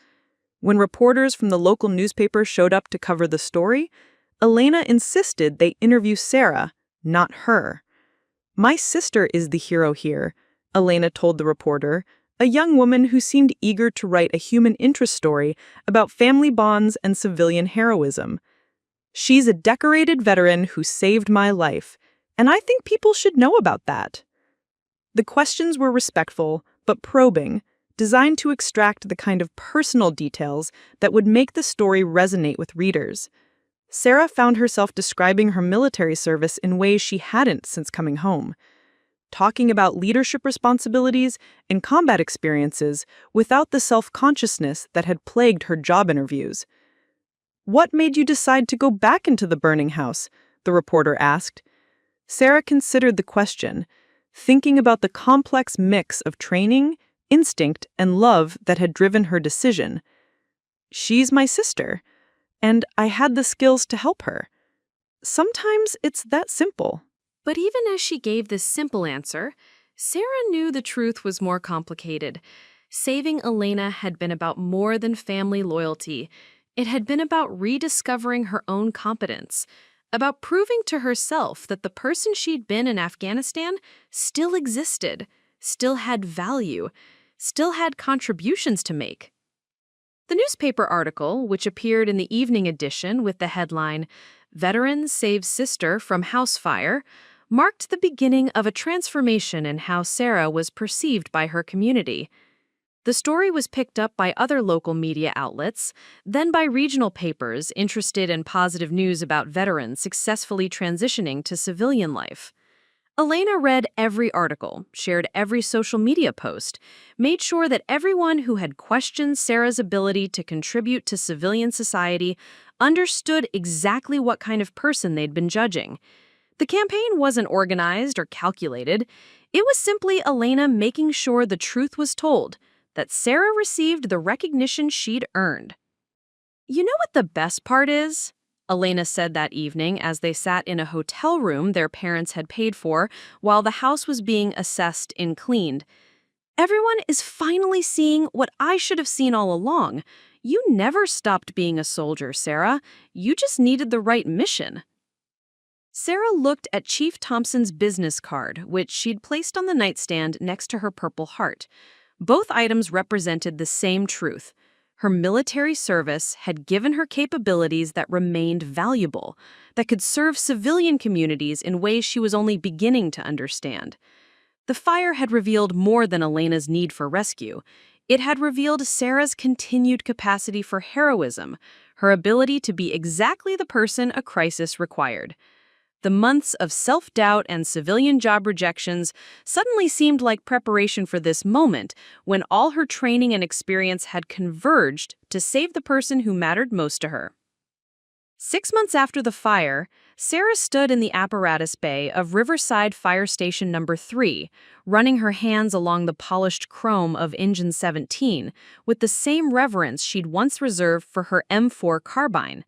When reporters from the local newspaper showed up to cover the story, Elena insisted they interview Sarah, not her. "My sister is the hero here," Elena told the reporter, a young woman who seemed eager to write a human interest story about family bonds and civilian heroism. "She's a decorated veteran who saved my life, and I think people should know about that." The questions were respectful, but probing, designed to extract the kind of personal details that would make the story resonate with readers. Sarah found herself describing her military service in ways she hadn't since coming home, talking about leadership responsibilities and combat experiences without the self-consciousness that had plagued her job interviews. "What made you decide to go back into the burning house?" the reporter asked. Sarah considered the question, thinking about the complex mix of training, instinct, and love that had driven her decision. "She's my sister, and I had the skills to help her. Sometimes it's that simple." But even as she gave this simple answer, Sarah knew the truth was more complicated. Saving Elena had been about more than family loyalty. It had been about rediscovering her own competence, about proving to herself that the person she'd been in Afghanistan still existed, still had value, still had contributions to make. The newspaper article, which appeared in the evening edition with the headline, "Veteran Saves Sister from House Fire," marked the beginning of a transformation in how Sarah was perceived by her community. The story was picked up by other local media outlets, then by regional papers interested in positive news about veterans successfully transitioning to civilian life. Elena read every article, shared every social media post, made sure that everyone who had questioned Sarah's ability to contribute to civilian society understood exactly what kind of person they'd been judging. The campaign wasn't organized or calculated. It was simply Elena making sure the truth was told, that Sarah received the recognition she'd earned. "You know what the best part is?" Elena said that evening as they sat in a hotel room their parents had paid for while the house was being assessed and cleaned. "Everyone is finally seeing what I should have seen all along. You never stopped being a soldier, Sarah. You just needed the right mission." Sarah looked at Chief Thompson's business card, which she'd placed on the nightstand next to her Purple Heart. Both items represented the same truth. Her military service had given her capabilities that remained valuable, that could serve civilian communities in ways she was only beginning to understand. The fire had revealed more than Elena's need for rescue. It had revealed Sarah's continued capacity for heroism, her ability to be exactly the person a crisis required. The months of self-doubt and civilian job rejections suddenly seemed like preparation for this moment when all her training and experience had converged to save the person who mattered most to her. 6 months after the fire, Sarah stood in the apparatus bay of Riverside Fire Station No. 3, running her hands along the polished chrome of Engine 17 with the same reverence she'd once reserved for her M4 carbine.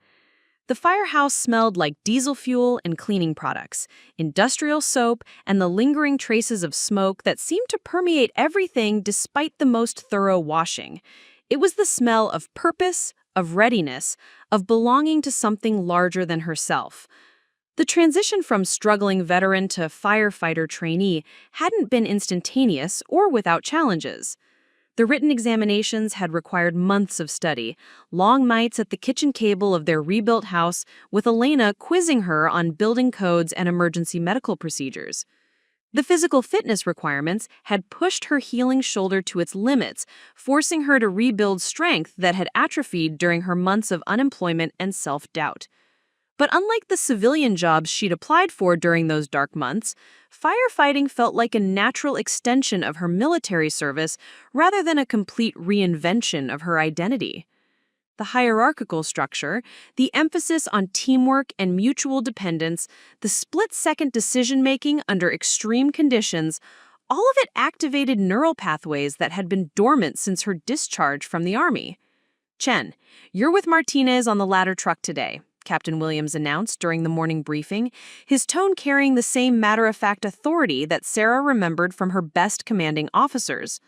The firehouse smelled like diesel fuel and cleaning products, industrial soap, and the lingering traces of smoke that seemed to permeate everything despite the most thorough washing. It was the smell of purpose, of readiness, of belonging to something larger than herself. The transition from struggling veteran to firefighter trainee hadn't been instantaneous or without challenges. The written examinations had required months of study, long nights at the kitchen table of their rebuilt house, with Elena quizzing her on building codes and emergency medical procedures. The physical fitness requirements had pushed her healing shoulder to its limits, forcing her to rebuild strength that had atrophied during her months of unemployment and self-doubt. But unlike the civilian jobs she'd applied for during those dark months, firefighting felt like a natural extension of her military service rather than a complete reinvention of her identity. The hierarchical structure, the emphasis on teamwork and mutual dependence, the split-second decision-making under extreme conditions, all of it activated neural pathways that had been dormant since her discharge from the Army. "Chen, you're with Martinez on the ladder truck today," Captain Williams announced during the morning briefing, his tone carrying the same matter-of-fact authority that Sarah remembered from her best commanding officers.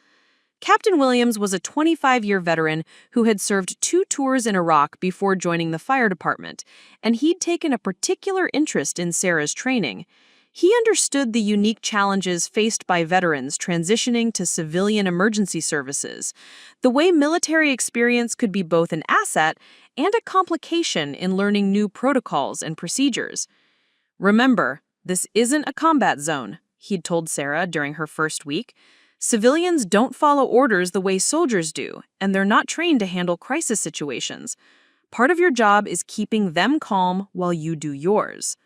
Captain Williams was a 25-year veteran who had served 2 tours in Iraq before joining the fire department, and he'd taken a particular interest in Sarah's training. He understood the unique challenges faced by veterans transitioning to civilian emergency services, the way military experience could be both an asset and a complication in learning new protocols and procedures. "Remember, this isn't a combat zone," he'd told Sarah during her first week. "Civilians don't follow orders the way soldiers do, and they're not trained to handle crisis situations. Part of your job is keeping them calm while you do yours."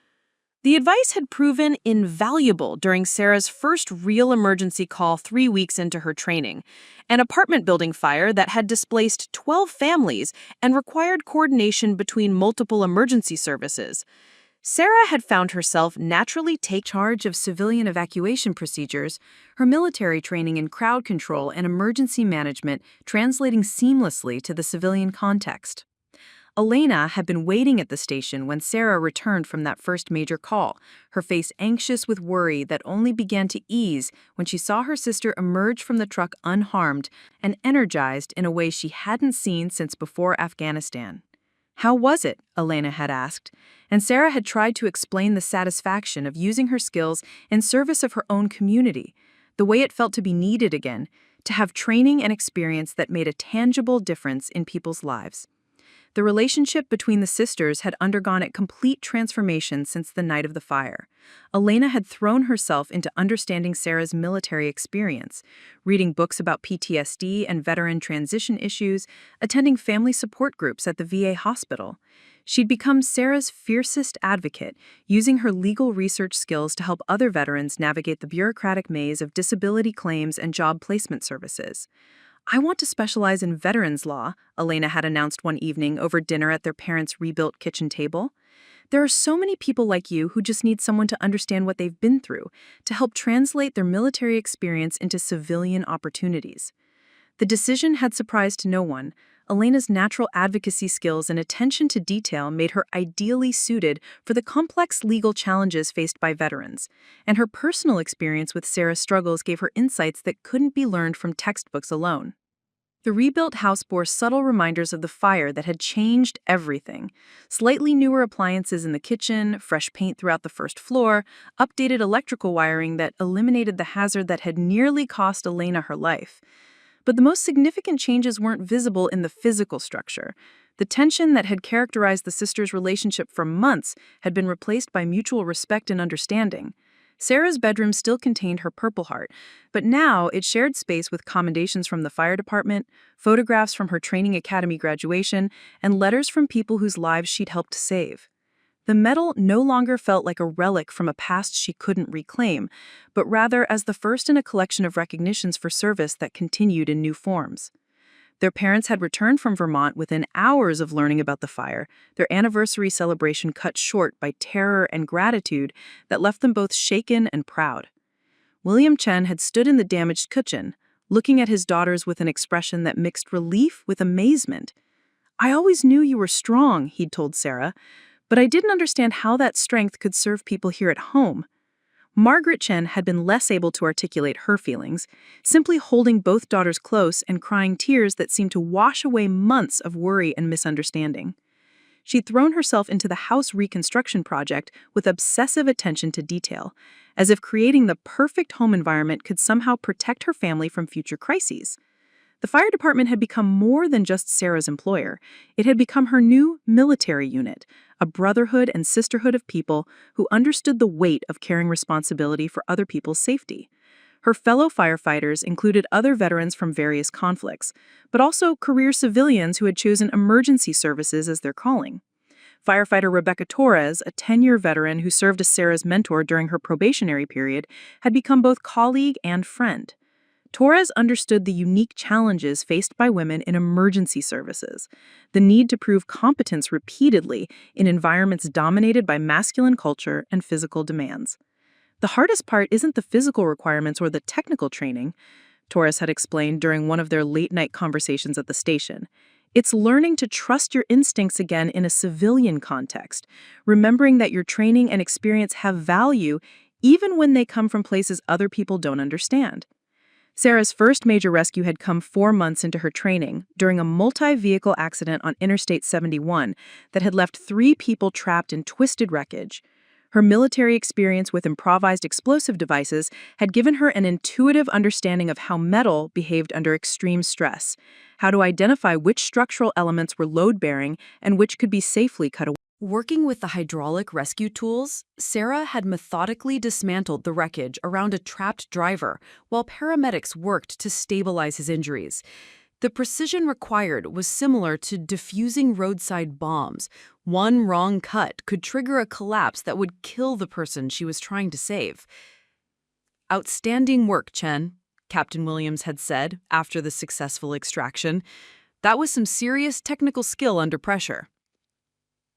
The advice had proven invaluable during Sarah's first real emergency call 3 weeks into her training, an apartment building fire that had displaced 12 families and required coordination between multiple emergency services. Sarah had found herself naturally taking Charge of civilian evacuation procedures, her military training in crowd control and emergency management translating seamlessly to the civilian context. Elena had been waiting at the station when Sarah returned from that first major call, her face anxious with worry that only began to ease when she saw her sister emerge from the truck unharmed and energized in a way she hadn't seen since before Afghanistan. "How was it?" Elena had asked, and Sarah had tried to explain the satisfaction of using her skills in service of her own community, the way it felt to be needed again, to have training and experience that made a tangible difference in people's lives. The relationship between the sisters had undergone a complete transformation since the night of the fire. Elena had thrown herself into understanding Sarah's military experience, reading books about PTSD and veteran transition issues, attending family support groups at the VA hospital. She'd become Sarah's fiercest advocate, using her legal research skills to help other veterans navigate the bureaucratic maze of disability claims and job placement services. "I want to specialize in veterans law," Elena had announced one evening over dinner at their parents' rebuilt kitchen table. "There are so many people like you who just need someone to understand what they've been through, to help translate their military experience into civilian opportunities." The decision had surprised no one. Elena's natural advocacy skills and attention to detail made her ideally suited for the complex legal challenges faced by veterans, and her personal experience with Sarah's struggles gave her insights that couldn't be learned from textbooks alone. The rebuilt house bore subtle reminders of the fire that had changed everything. Slightly newer appliances in the kitchen, fresh paint throughout the first floor, updated electrical wiring that eliminated the hazard that had nearly cost Elena her life. But the most significant changes weren't visible in the physical structure. The tension that had characterized the sisters' relationship for months had been replaced by mutual respect and understanding. Sarah's bedroom still contained her Purple Heart, but now it shared space with commendations from the fire department, photographs from her training academy graduation, and letters from people whose lives she'd helped save. The medal no longer felt like a relic from a past she couldn't reclaim, but rather as the first in a collection of recognitions for service that continued in new forms. Their parents had returned from Vermont within hours of learning about the fire, their anniversary celebration cut short by terror and gratitude that left them both shaken and proud. William Chen had stood in the damaged kitchen, looking at his daughters with an expression that mixed relief with amazement. "I always knew you were strong," he'd told Sarah, "but I didn't understand how that strength could serve people here at home." Margaret Chen had been less able to articulate her feelings, simply holding both daughters close and crying tears that seemed to wash away months of worry and misunderstanding. She'd thrown herself into the house reconstruction project with obsessive attention to detail, as if creating the perfect home environment could somehow protect her family from future crises. The fire department had become more than just Sarah's employer. It had become her new military unit, a brotherhood and sisterhood of people who understood the weight of carrying responsibility for other people's safety. Her fellow firefighters included other veterans from various conflicts, but also career civilians who had chosen emergency services as their calling. Firefighter Rebecca Torres, a 10-year veteran who served as Sarah's mentor during her probationary period, had become both colleague and friend. Torres understood the unique challenges faced by women in emergency services, the need to prove competence repeatedly in environments dominated by masculine culture and physical demands. The hardest part isn't the physical requirements or the technical training, Torres had explained during one of their late-night conversations at the station. It's learning to trust your instincts again in a civilian context, remembering that your training and experience have value even when they come from places other people don't understand. Sarah's first major rescue had come 4 months into her training during a multi-vehicle accident on Interstate 71 that had left 3 people trapped in twisted wreckage. Her military experience with improvised explosive devices had given her an intuitive understanding of how metal behaved under extreme stress, how to identify which structural elements were load-bearing and which could be safely cut away. Working with the hydraulic rescue tools, Sarah had methodically dismantled the wreckage around a trapped driver while paramedics worked to stabilize his injuries. The precision required was similar to defusing roadside bombs. One wrong cut could trigger a collapse that would kill the person she was trying to save. "Outstanding work, Chen," Captain Williams had said after the successful extraction. "That was some serious technical skill under pressure."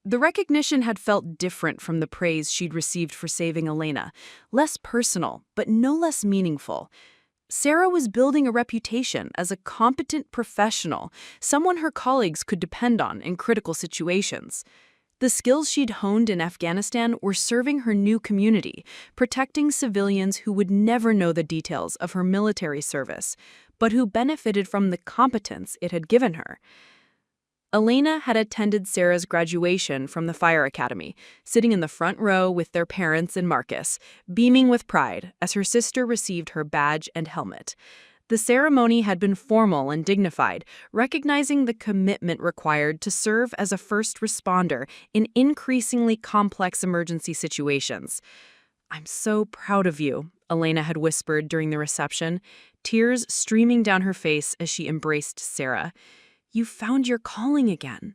The recognition had felt different from the praise she'd received for saving Elena, less personal, but no less meaningful. Sarah was building a reputation as a competent professional, someone her colleagues could depend on in critical situations. The skills she'd honed in Afghanistan were serving her new community, protecting civilians who would never know the details of her military service, but who benefited from the competence it had given her. Elena had attended Sarah's graduation from the fire academy, sitting in the front row with their parents and Marcus, beaming with pride as her sister received her badge and helmet. The ceremony had been formal and dignified, recognizing the commitment required to serve as a first responder in increasingly complex emergency situations. "I'm so proud of you," Elena had whispered during the reception, tears streaming down her face as she embraced Sarah. "You found your calling again."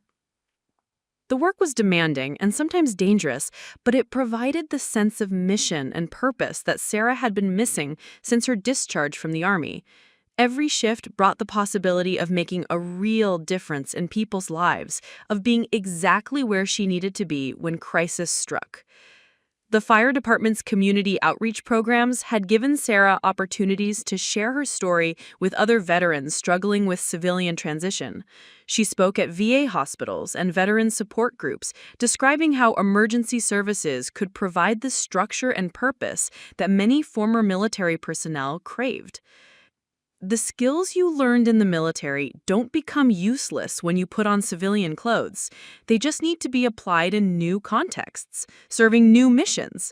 The work was demanding and sometimes dangerous, but it provided the sense of mission and purpose that Sarah had been missing since her discharge from the Army. Every shift brought the possibility of making a real difference in people's lives, of being exactly where she needed to be when crisis struck. The fire department's community outreach programs had given Sarah opportunities to share her story with other veterans struggling with civilian transition. She spoke at VA hospitals and veteran support groups, describing how emergency services could provide the structure and purpose that many former military personnel craved. The skills you learned in the military don't become useless when you put on civilian clothes. They just need to be applied in new contexts, serving new missions.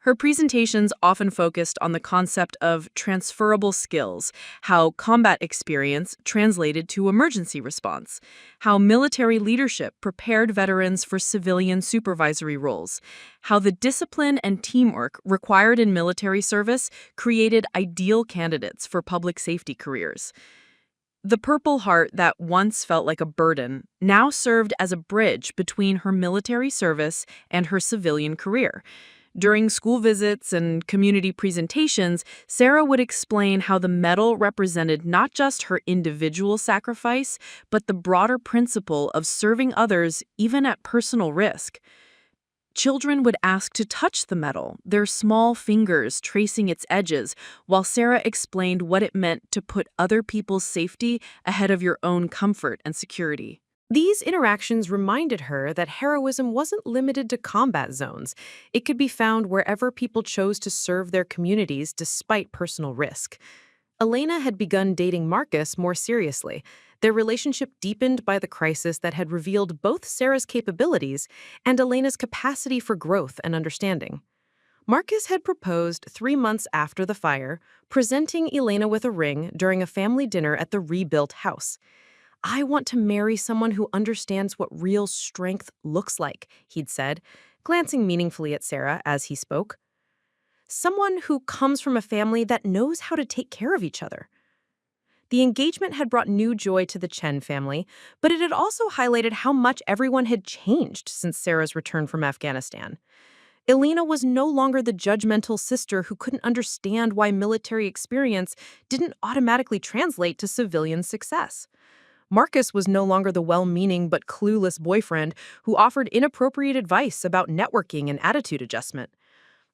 Her presentations often focused on the concept of transferable skills, how combat experience translated to emergency response, how military leadership prepared veterans for civilian supervisory roles, how the discipline and teamwork required in military service created ideal candidates for public safety careers. The Purple Heart that once felt like a burden now served as a bridge between her military service and her civilian career. During school visits and community presentations, Sarah would explain how the medal represented not just her individual sacrifice, but the broader principle of serving others even at personal risk. Children would ask to touch the medal, their small fingers tracing its edges, while Sarah explained what it meant to put other people's safety ahead of your own comfort and security. These interactions reminded her that heroism wasn't limited to combat zones. It could be found wherever people chose to serve their communities despite personal risk. Elena had begun dating Marcus more seriously. Their relationship deepened by the crisis that had revealed both Sarah's capabilities and Elena's capacity for growth and understanding. Marcus had proposed 3 months after the fire, presenting Elena with a ring during a family dinner at the rebuilt house. "I want to marry someone who understands what real strength looks like," he'd said, glancing meaningfully at Sarah as he spoke. "Someone who comes from a family that knows how to take care of each other." The engagement had brought new joy to the Chen family, but it had also highlighted how much everyone had changed since Sarah's return from Afghanistan. Elena was no longer the judgmental sister who couldn't understand why military experience didn't automatically translate to civilian success. Marcus was no longer the well-meaning but clueless boyfriend who offered inappropriate advice about networking and attitude adjustment.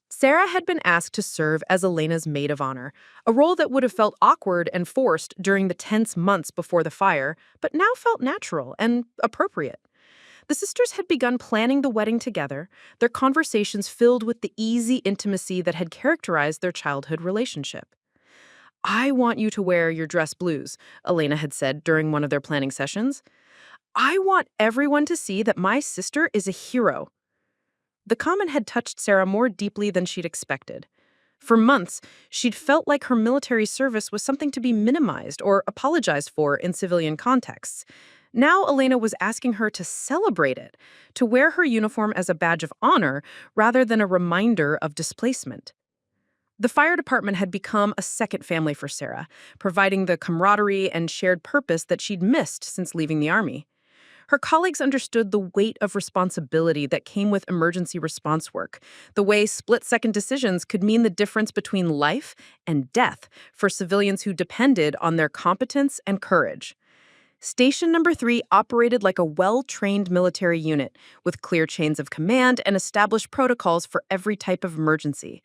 Sarah had been asked to serve as Elena's maid of honor, a role that would have felt awkward and forced during the tense months before the fire, but now felt natural and appropriate. The sisters had begun planning the wedding together, their conversations filled with the easy intimacy that had characterized their childhood relationship. "I want you to wear your dress blues," Elena had said during one of their planning sessions. "I want everyone to see that my sister is a hero." The comment had touched Sarah more deeply than she'd expected. For months, she'd felt like her military service was something to be minimized or apologized for in civilian contexts. Now Elena was asking her to celebrate it, to wear her uniform as a badge of honor rather than a reminder of displacement. The fire department had become a second family for Sarah, providing the camaraderie and shared purpose that she'd missed since leaving the Army. Her colleagues understood the weight of responsibility that came with emergency response work, the way split-second decisions could mean the difference between life and death for civilians who depended on their competence and courage. Station number 3 operated like a well-trained military unit, with clear chains of command and established protocols for every type of emergency.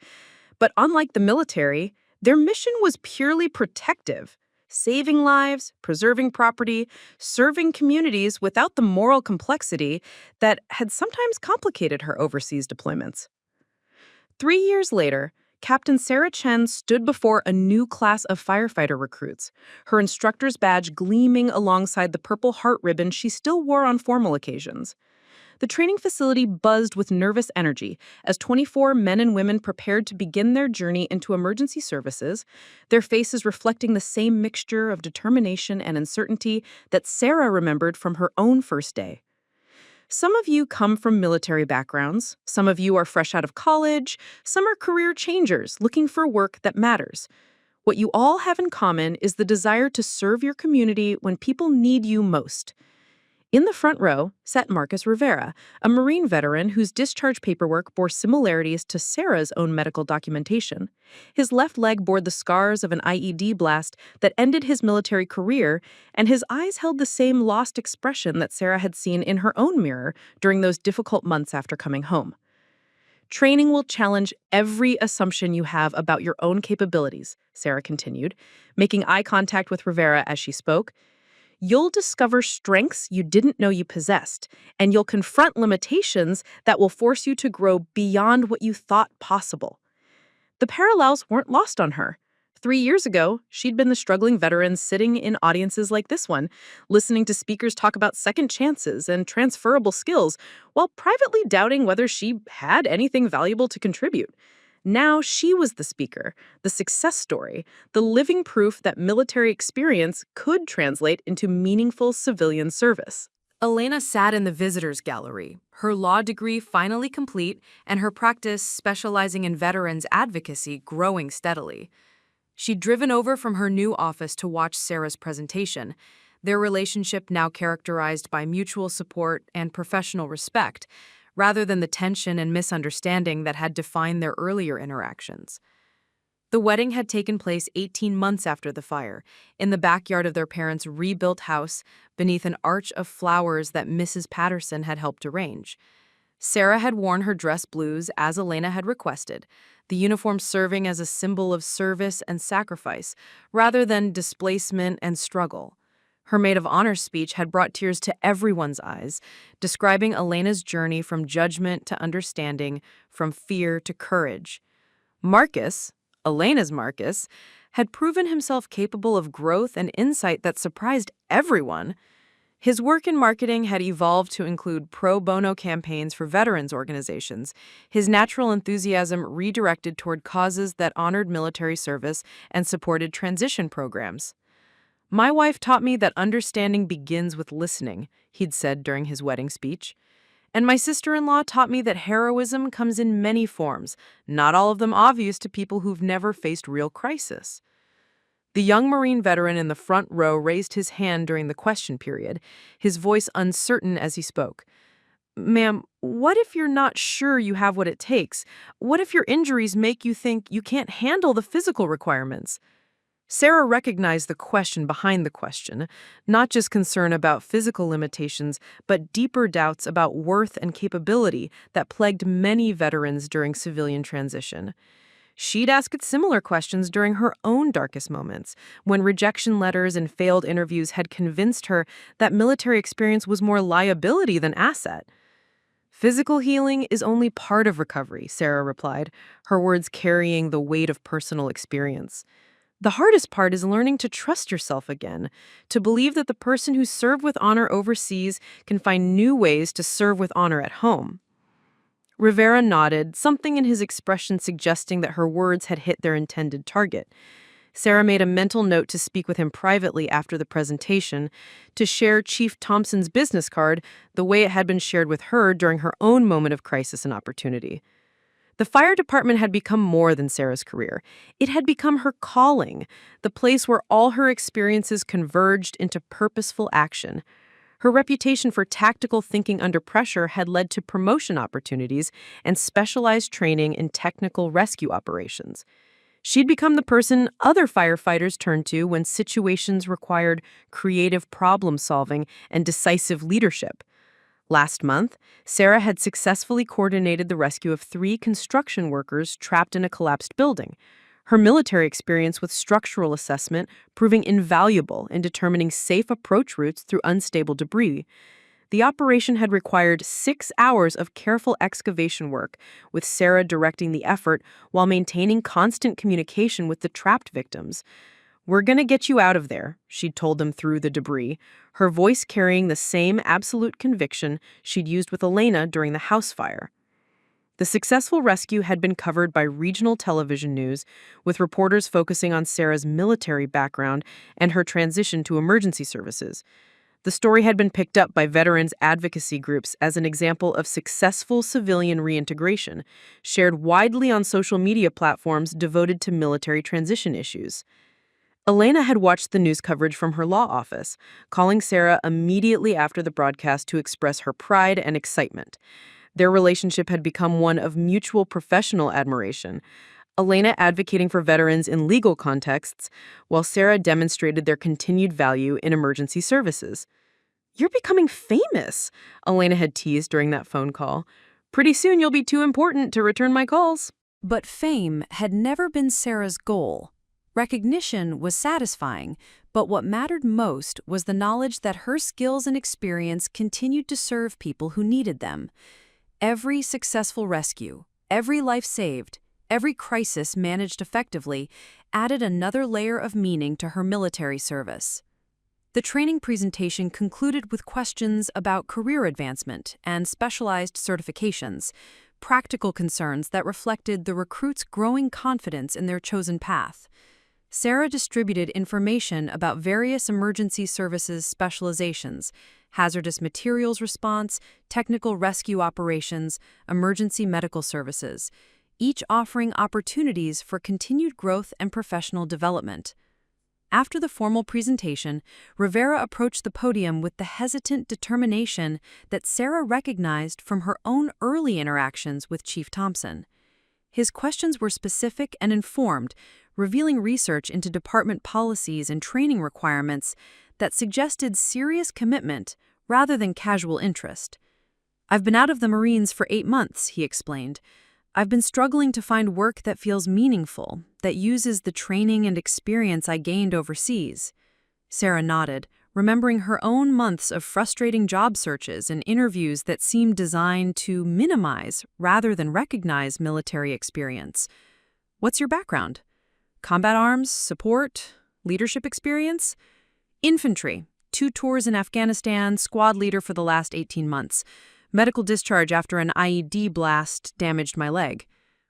But unlike the military, their mission was purely protective, saving lives, preserving property, serving communities without the moral complexity that had sometimes complicated her overseas deployments. 3 years later, Captain Sarah Chen stood before a new class of firefighter recruits, her instructor's badge gleaming alongside the Purple Heart ribbon she still wore on formal occasions. The training facility buzzed with nervous energy as 24 men and women prepared to begin their journey into emergency services, their faces reflecting the same mixture of determination and uncertainty that Sarah remembered from her own first day. Some of you come from military backgrounds, some of you are fresh out of college, some are career changers looking for work that matters. What you all have in common is the desire to serve your community when people need you most. In the front row sat Marcus Rivera, a Marine veteran whose discharge paperwork bore similarities to Sarah's own medical documentation. His left leg bore the scars of an IED blast that ended his military career, and his eyes held the same lost expression that Sarah had seen in her own mirror during those difficult months after coming home. "Training will challenge every assumption you have about your own capabilities," Sarah continued, making eye contact with Rivera as she spoke. "You'll discover strengths you didn't know you possessed, and you'll confront limitations that will force you to grow beyond what you thought possible." The parallels weren't lost on her. 3 years ago, she'd been the struggling veteran sitting in audiences like this one, listening to speakers talk about second chances and transferable skills, while privately doubting whether she had anything valuable to contribute. Now she was the speaker, the success story, the living proof that military experience could translate into meaningful civilian service. Elena sat in the visitors' gallery, her law degree finally complete and her practice specializing in veterans advocacy growing steadily. She'd driven over from her new office to watch Sarah's presentation, their relationship now characterized by mutual support and professional respect, rather than the tension and misunderstanding that had defined their earlier interactions. The wedding had taken place 18 months after the fire, in the backyard of their parents' rebuilt house, beneath an arch of flowers that Mrs. Patterson had helped arrange. Sarah had worn her dress blues as Elena had requested, the uniform serving as a symbol of service and sacrifice, rather than displacement and struggle. Her maid of honor speech had brought tears to everyone's eyes, describing Elena's journey from judgment to understanding, from fear to courage. Marcus, Elena's Marcus, had proven himself capable of growth and insight that surprised everyone. His work in marketing had evolved to include pro bono campaigns for veterans organizations, his natural enthusiasm redirected toward causes that honored military service and supported transition programs. "My wife taught me that understanding begins with listening," he'd said during his wedding speech. "And my sister-in-law taught me that heroism comes in many forms, not all of them obvious to people who've never faced real crisis." The young Marine veteran in the front row raised his hand during the question period, his voice uncertain as he spoke. "Ma'am, what if you're not sure you have what it takes? What if your injuries make you think you can't handle the physical requirements?" Sarah recognized the question behind the question, not just concern about physical limitations, but deeper doubts about worth and capability that plagued many veterans during civilian transition. She'd asked similar questions during her own darkest moments, when rejection letters and failed interviews had convinced her that military experience was more liability than asset. "Physical healing is only part of recovery," Sarah replied, her words carrying the weight of personal experience. "The hardest part is learning to trust yourself again, to believe that the person who served with honor overseas can find new ways to serve with honor at home." Rivera nodded, something in his expression suggesting that her words had hit their intended target. Sarah made a mental note to speak with him privately after the presentation, to share Chief Thompson's business card the way it had been shared with her during her own moment of crisis and opportunity. The fire department had become more than Sarah's career. It had become her calling, the place where all her experiences converged into purposeful action. Her reputation for tactical thinking under pressure had led to promotion opportunities and specialized training in technical rescue operations. She'd become the person other firefighters turned to when situations required creative problem-solving and decisive leadership. Last month, Sarah had successfully coordinated the rescue of 3 construction workers trapped in a collapsed building, her military experience with structural assessment proving invaluable in determining safe approach routes through unstable debris. The operation had required 6 hours of careful excavation work, with Sarah directing the effort while maintaining constant communication with the trapped victims. "We're gonna get you out of there," she'd told them through the debris, her voice carrying the same absolute conviction she'd used with Elena during the house fire. The successful rescue had been covered by regional television news, with reporters focusing on Sarah's military background and her transition to emergency services. The story had been picked up by veterans advocacy groups as an example of successful civilian reintegration, shared widely on social media platforms devoted to military transition issues. Elena had watched the news coverage from her law office, calling Sarah immediately after the broadcast to express her pride and excitement. Their relationship had become one of mutual professional admiration, Elena advocating for veterans in legal contexts, while Sarah demonstrated their continued value in emergency services. "You're becoming famous," Elena had teased during that phone call. "Pretty soon you'll be too important to return my calls." But fame had never been Sarah's goal. Recognition was satisfying, but what mattered most was the knowledge that her skills and experience continued to serve people who needed them. Every successful rescue, every life saved, every crisis managed effectively added another layer of meaning to her military service. The training presentation concluded with questions about career advancement and specialized certifications, practical concerns that reflected the recruits' growing confidence in their chosen path. Sarah distributed information about various emergency services specializations, hazardous materials response, technical rescue operations, emergency medical services, each offering opportunities for continued growth and professional development. After the formal presentation, Rivera approached the podium with the hesitant determination that Sarah recognized from her own early interactions with Chief Thompson. His questions were specific and informed, revealing research into department policies and training requirements that suggested serious commitment rather than casual interest. "I've been out of the Marines for 8 months," he explained. "I've been struggling to find work that feels meaningful, that uses the training and experience I gained overseas." Sarah nodded, remembering her own months of frustrating job searches and interviews that seemed designed to minimize rather than recognize military experience. "What's your background? Combat arms, support, leadership experience?" "Infantry, 2 tours in Afghanistan, squad leader for the last 18 months. Medical discharge after an IED blast damaged my leg."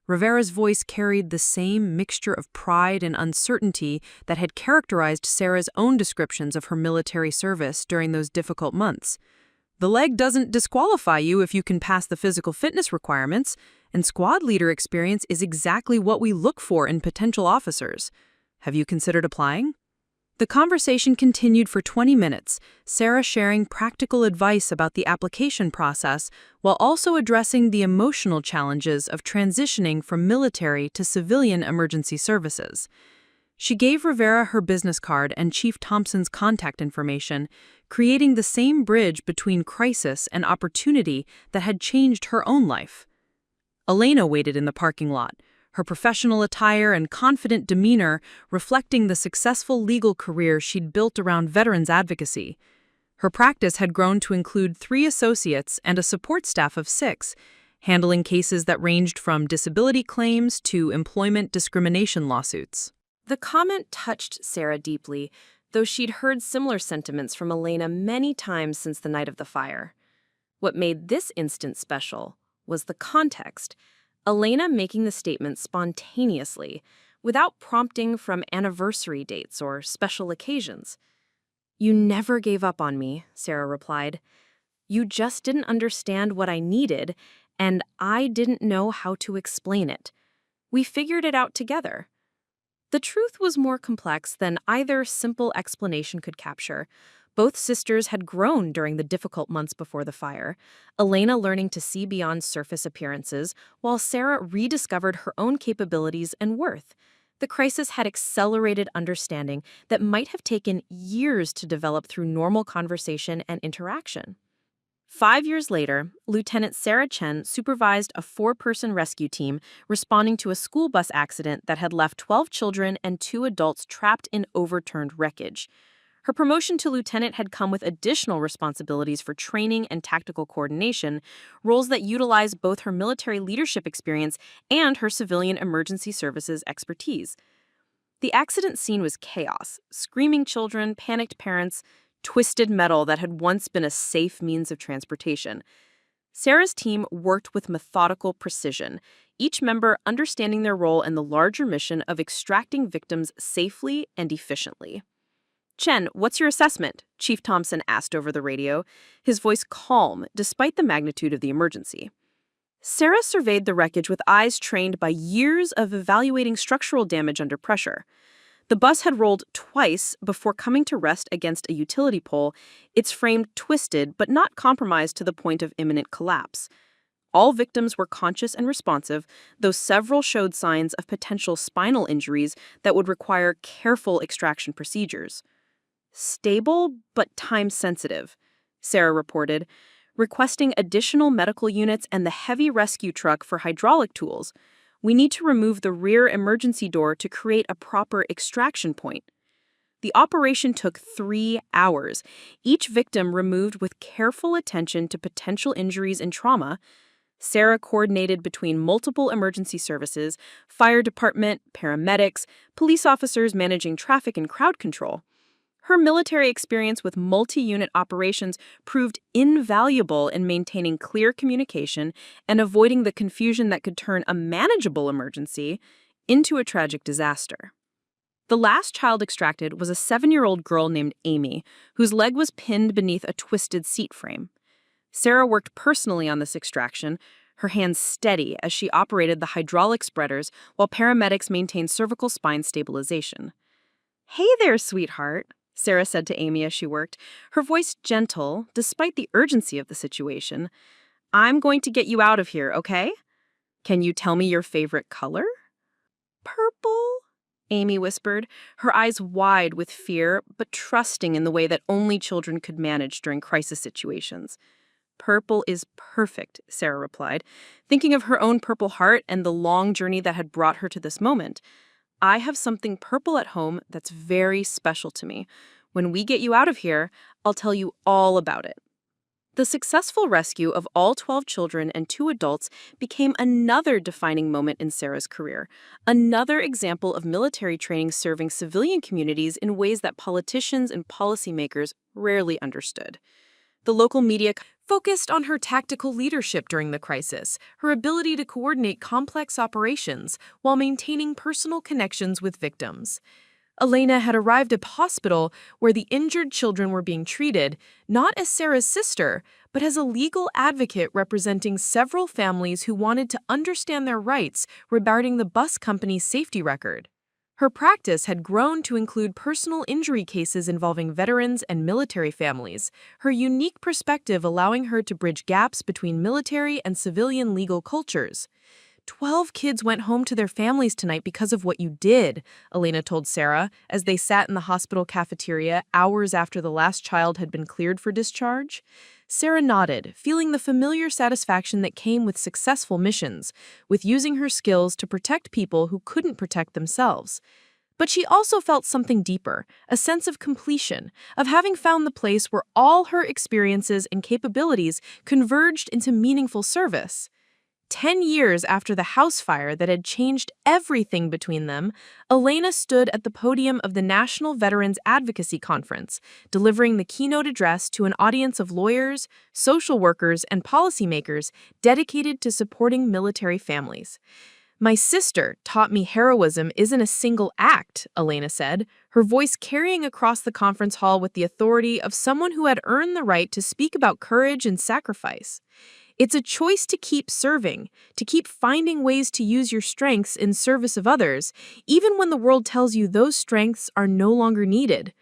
Rivera's voice carried the same mixture of pride and uncertainty that had characterized Sarah's own descriptions of her military service during those difficult months. "The leg doesn't disqualify you if you can pass the physical fitness requirements, and squad leader experience is exactly what we look for in potential officers. Have you considered applying? The conversation continued for 20 minutes, Sarah sharing practical advice about the application process while also addressing the emotional challenges of transitioning from military to civilian emergency services. She gave Rivera her business card and Chief Thompson's contact information, creating the same bridge between crisis and opportunity that had changed her own life. Elena waited in the parking lot, her professional attire and confident demeanor reflecting the successful legal career she'd built around veterans advocacy. Her practice had grown to include 3 associates and a support staff of 6, handling cases that ranged from disability claims to employment discrimination lawsuits. The comment touched Sarah deeply, though she'd heard similar sentiments from Elena many times since the night of the fire. What made this instance special was the context. Elena making the statement spontaneously, without prompting from anniversary dates or special occasions. "You never gave up on me," Sarah replied. "You just didn't understand what I needed, and I didn't know how to explain it. We figured it out together." The truth was more complex than either simple explanation could capture. Both sisters had grown during the difficult months before the fire, Elena learning to see beyond surface appearances, while Sarah rediscovered her own capabilities and worth. The crisis had accelerated understanding that might have taken years to develop through normal conversation and interaction. 5 years later, Lieutenant Sarah Chen supervised a 4-person rescue team responding to a school bus accident that had left 12 children and 2 adults trapped in overturned wreckage. Her promotion to lieutenant had come with additional responsibilities for training and tactical coordination, roles that utilize both her military leadership experience and her civilian emergency services expertise. The accident scene was chaos: screaming children, panicked parents, twisted metal that had once been a safe means of transportation. Sarah's team worked with methodical precision, each member understanding their role in the larger mission of extracting victims safely and efficiently. "Chen, what's your assessment?" Chief Thompson asked over the radio, his voice calm despite the magnitude of the emergency. Sarah surveyed the wreckage with eyes trained by years of evaluating structural damage under pressure. The bus had rolled twice before coming to rest against a utility pole, its frame twisted but not compromised to the point of imminent collapse. All victims were conscious and responsive, though several showed signs of potential spinal injuries that would require careful extraction procedures. "Stable, but time-sensitive," Sarah reported, requesting additional medical units and the heavy rescue truck for hydraulic tools. "We need to remove the rear emergency door to create a proper extraction point." The operation took 3 hours, each victim removed with careful attention to potential injuries and trauma. Sarah coordinated between multiple emergency services, fire department, paramedics, police officers managing traffic and crowd control. Her military experience with multi-unit operations proved invaluable in maintaining clear communication and avoiding the confusion that could turn a manageable emergency into a tragic disaster. The last child extracted was a 7-year-old girl named Amy, whose leg was pinned beneath a twisted seat frame. Sarah worked personally on this extraction, her hands steady as she operated the hydraulic spreaders while paramedics maintained cervical spine stabilization. "Hey there, sweetheart," Sarah said to Amy as she worked, her voice gentle despite the urgency of the situation. "I'm going to get you out of here, okay? Can you tell me your favorite color?" "Purple," Amy whispered, her eyes wide with fear but trusting in the way that only children could manage during crisis situations. "Purple is perfect," Sarah replied, thinking of her own Purple Heart and the long journey that had brought her to this moment. "I have something purple at home that's very special to me. When we get you out of here, I'll tell you all about it." The successful rescue of all 12 children and 2 adults became another defining moment in Sarah's career, another example of military training serving civilian communities in ways that politicians and policymakers rarely understood. The local media focused on her tactical leadership during the crisis, her ability to coordinate complex operations while maintaining personal connections with victims. Elena had arrived at the hospital where the injured children were being treated, not as Sarah's sister, but as a legal advocate representing several families who wanted to understand their rights regarding the bus company's safety record. Her practice had grown to include personal injury cases involving veterans and military families, her unique perspective allowing her to bridge gaps between military and civilian legal cultures. 12 kids went home to their families tonight because of what you did, Elena told Sarah, as they sat in the hospital cafeteria hours after the last child had been cleared for discharge. Sarah nodded, feeling the familiar satisfaction that came with successful missions, with using her skills to protect people who couldn't protect themselves. But she also felt something deeper, a sense of completion, of having found the place where all her experiences and capabilities converged into meaningful service. 10 years after the house fire that had changed everything between them, Elena stood at the podium of the National Veterans Advocacy Conference, delivering the keynote address to an audience of lawyers, social workers, and policymakers dedicated to supporting military families. "My sister taught me heroism isn't a single act," Elena said, her voice carrying across the conference hall with the authority of someone who had earned the right to speak about courage and sacrifice. "It's a choice to keep serving, to keep finding ways to use your strengths in service of others, even when the world tells you those strengths are no longer needed."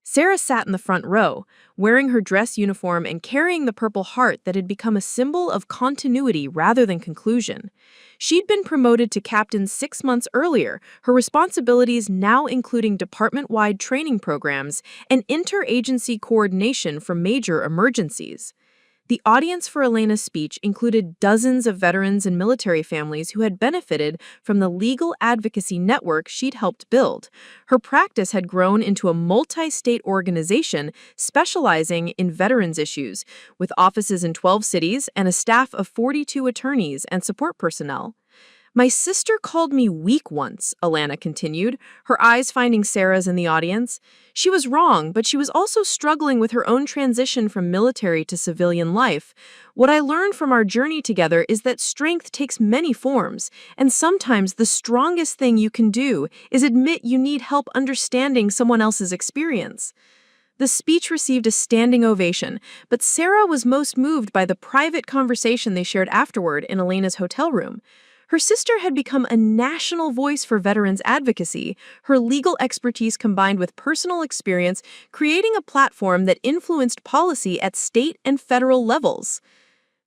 Sarah sat in the front row, wearing her dress uniform and carrying the Purple Heart that had become a symbol of continuity rather than conclusion. She'd been promoted to captain 6 months earlier, her responsibilities now including department-wide training programs and interagency coordination for major emergencies. The audience for Elena's speech included dozens of veterans and military families who had benefited from the legal advocacy network she'd helped build. Her practice had grown into a multi-state organization specializing in veterans issues, with offices in 12 cities and a staff of 42 attorneys and support personnel. "My sister called me weak once," Elena continued, her eyes finding Sarah's in the audience. "She was wrong, but she was also struggling with her own transition from military to civilian life. What I learned from our journey together is that strength takes many forms, and sometimes the strongest thing you can do is admit you need help understanding someone else's experience." The speech received a standing ovation, but Sarah was most moved by the private conversation they shared afterward in Elena's hotel room. Her sister had become a national voice for veterans advocacy, her legal expertise combined with personal experience, creating a platform that influenced policy at state and federal levels.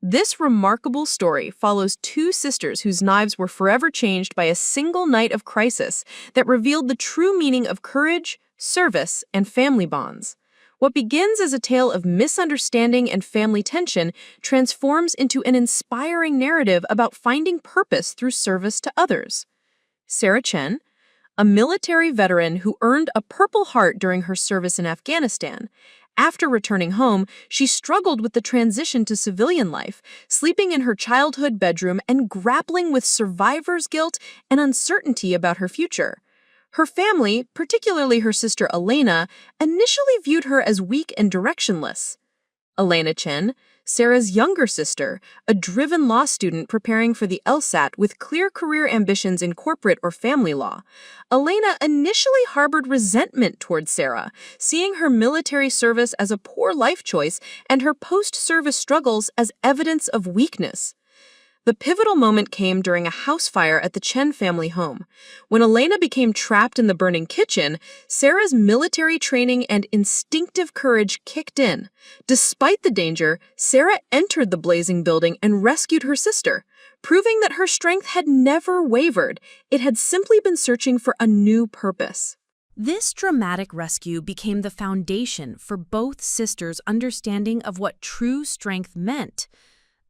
This remarkable story follows two sisters whose lives were forever changed by a single night of crisis that revealed the true meaning of courage, service, and family bonds. What begins as a tale of misunderstanding and family tension transforms into an inspiring narrative about finding purpose through service to others. Sarah Chen, a military veteran who earned a Purple Heart during her service in Afghanistan. After returning home, she struggled with the transition to civilian life, sleeping in her childhood bedroom and grappling with survivor's guilt and uncertainty about her future. Her family, particularly her sister Elena, initially viewed her as weak and directionless. Elena Chen, Sarah's younger sister, a driven law student preparing for the LSAT with clear career ambitions in corporate or family law. Elena initially harbored resentment towards Sarah, seeing her military service as a poor life choice and her post-service struggles as evidence of weakness. The pivotal moment came during a house fire at the Chen family home. When Elena became trapped in the burning kitchen, Sarah's military training and instinctive courage kicked in. Despite the danger, Sarah entered the blazing building and rescued her sister, proving that her strength had never wavered. It had simply been searching for a new purpose. This dramatic rescue became the foundation for both sisters' understanding of what true strength meant.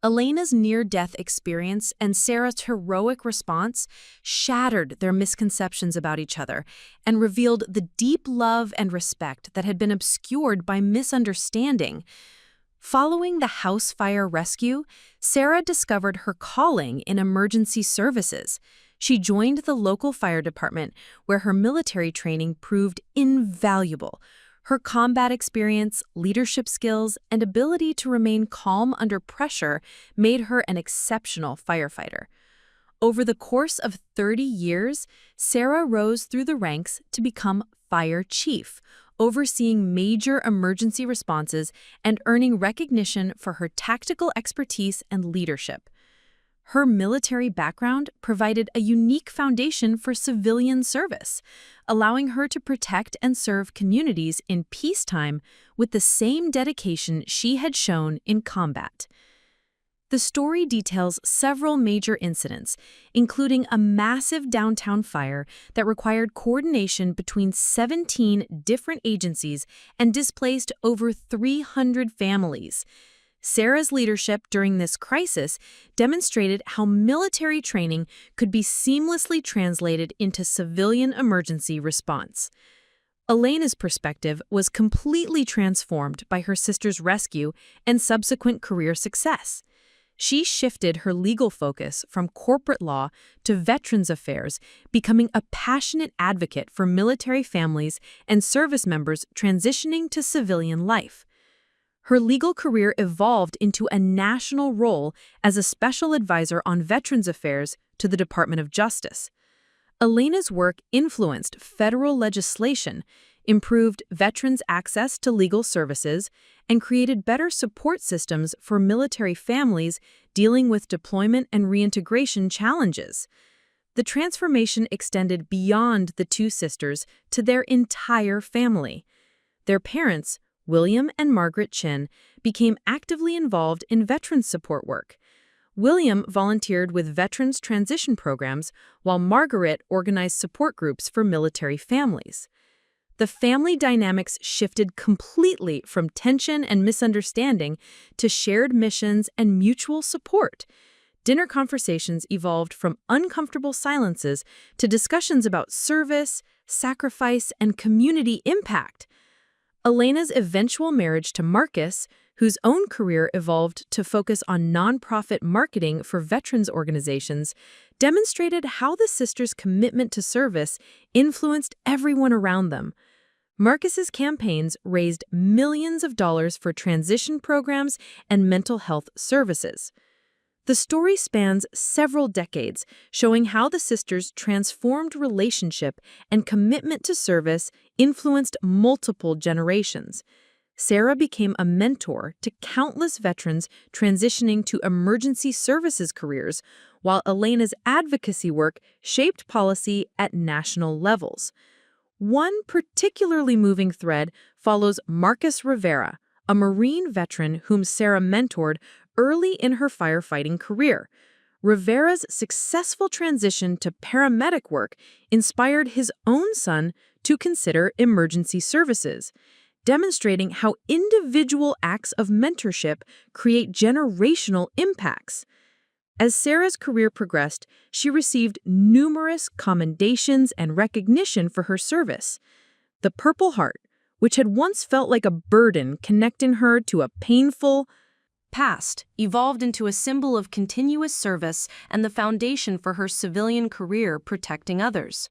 Elena's near-death experience and Sarah's heroic response shattered their misconceptions about each other and revealed the deep love and respect that had been obscured by misunderstanding. Following the house fire rescue, Sarah discovered her calling in emergency services. She joined the local fire department, where her military training proved invaluable. Her combat experience, leadership skills, and ability to remain calm under pressure made her an exceptional firefighter. Over the course of 30 years, Sarah rose through the ranks to become fire chief, overseeing major emergency responses and earning recognition for her tactical expertise and leadership. Her military background provided a unique foundation for civilian service, allowing her to protect and serve communities in peacetime with the same dedication she had shown in combat. The story details several major incidents, including a massive downtown fire that required coordination between 17 different agencies and displaced over 300 families. Sarah's leadership during this crisis demonstrated how military training could be seamlessly translated into civilian emergency response. Elena's perspective was completely transformed by her sister's rescue and subsequent career success. She shifted her legal focus from corporate law to veterans affairs, becoming a passionate advocate for military families and service members transitioning to civilian life. Her legal career evolved into a national role as a special advisor on veterans affairs to the Department of Justice. Elena's work influenced federal legislation, improved veterans' access to legal services, and created better support systems for military families dealing with deployment and reintegration challenges. The transformation extended beyond the two sisters to their entire family. Their parents, William and Margaret Chen, became actively involved in veterans support work. William volunteered with veterans transition programs, while Margaret organized support groups for military families. The family dynamics shifted completely from tension and misunderstanding to shared missions and mutual support. Dinner conversations evolved from uncomfortable silences to discussions about service, sacrifice, and community impact. Elena's eventual marriage to Marcus, whose own career evolved to focus on nonprofit marketing for veterans organizations, demonstrated how the sisters' commitment to service influenced everyone around them. Marcus's campaigns raised millions of dollars for transition programs and mental health services. The story spans several decades, showing how the sisters' transformed relationship and commitment to service influenced multiple generations. Sarah became a mentor to countless veterans transitioning to emergency services careers, while Elena's advocacy work shaped policy at national levels. One particularly moving thread follows Marcus Rivera, a Marine veteran whom Sarah mentored early in her firefighting career. Rivera's successful transition to paramedic work inspired his own son to consider emergency services, demonstrating how individual acts of mentorship create generational impacts. As Sarah's career progressed, she received numerous commendations and recognition for her service. The Purple Heart, which had once felt like a burden connecting her to a painful past, evolved into a symbol of continuous service and the foundation for her civilian career protecting others.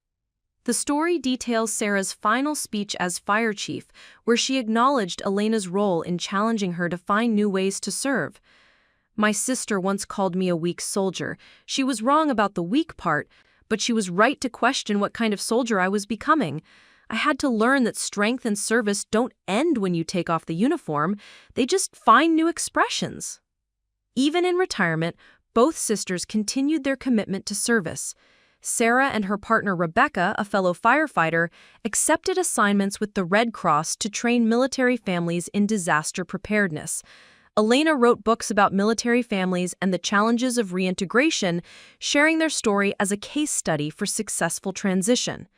The story details Sarah's final speech as fire chief, where she acknowledged Elena's role in challenging her to find new ways to serve. "My sister once called me a weak soldier. She was wrong about the weak part, but she was right to question what kind of soldier I was becoming. I had to learn that strength and service don't end when you take off the uniform. They just find new expressions." Even in retirement, both sisters continued their commitment to service. Sarah and her partner Rebecca, a fellow firefighter, accepted assignments with the Red Cross to train military families in disaster preparedness. Elena wrote books about military families and the challenges of reintegration, sharing their story as a case study for successful transition.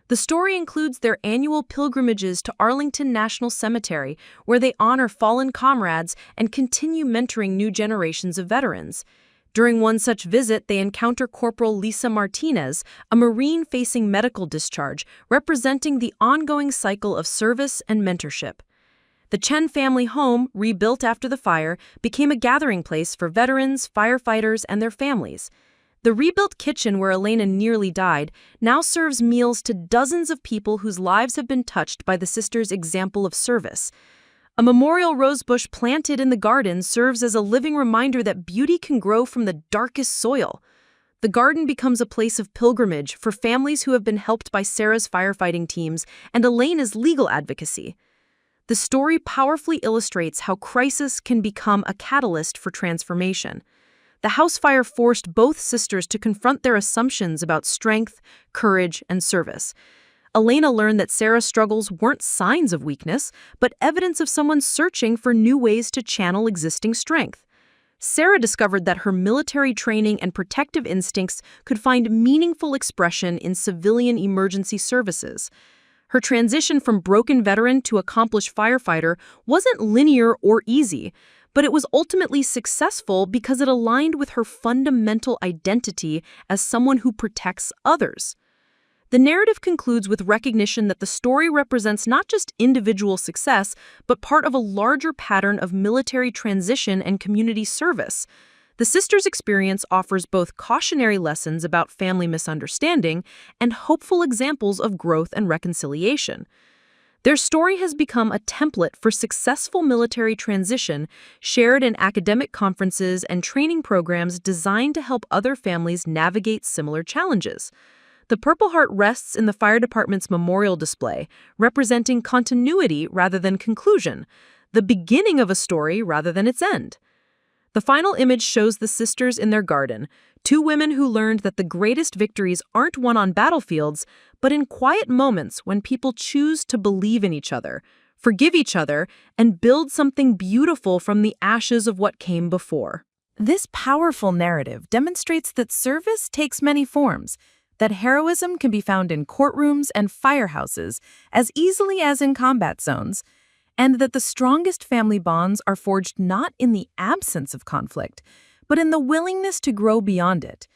The story includes their annual pilgrimages to Arlington National Cemetery, where they honor fallen comrades and continue mentoring new generations of veterans. During one such visit, they encounter Corporal Lisa Martinez, a Marine facing medical discharge, representing the ongoing cycle of service and mentorship. The Chen family home, rebuilt after the fire, became a gathering place for veterans, firefighters, and their families. The rebuilt kitchen where Elena nearly died now serves meals to dozens of people whose lives have been touched by the sisters' example of service. A memorial rosebush planted in the garden serves as a living reminder that beauty can grow from the darkest soil. The garden becomes a place of pilgrimage for families who have been helped by Sarah's firefighting teams and Elena's legal advocacy. The story powerfully illustrates how crisis can become a catalyst for transformation. The house fire forced both sisters to confront their assumptions about strength, courage, and service. Elena learned that Sarah's struggles weren't signs of weakness, but evidence of someone searching for new ways to channel existing strength. Sarah discovered that her military training and protective instincts could find meaningful expression in civilian emergency services. Her transition from broken veteran to accomplished firefighter wasn't linear or easy, but it was ultimately successful because it aligned with her fundamental identity as someone who protects others. The narrative concludes with recognition that the story represents not just individual success, but part of a larger pattern of military transition and community service. The sisters' experience offers both cautionary lessons about family misunderstanding and hopeful examples of growth and reconciliation. Their story has become a template for successful military transition, shared in academic conferences and training programs designed to help other families navigate similar challenges. The Purple Heart rests in the fire department's memorial display, representing continuity rather than conclusion, the beginning of a story rather than its end. The final image shows the sisters in their garden, two women who learned that the greatest victories aren't won on battlefields, but in quiet moments when people choose to believe in each other, forgive each other, and build something beautiful from the ashes of what came before. This powerful narrative demonstrates that service takes many forms, that heroism can be found in courtrooms and firehouses as easily as in combat zones, and that the strongest family bonds are forged not in the absence of conflict, but in the willingness to grow beyond it.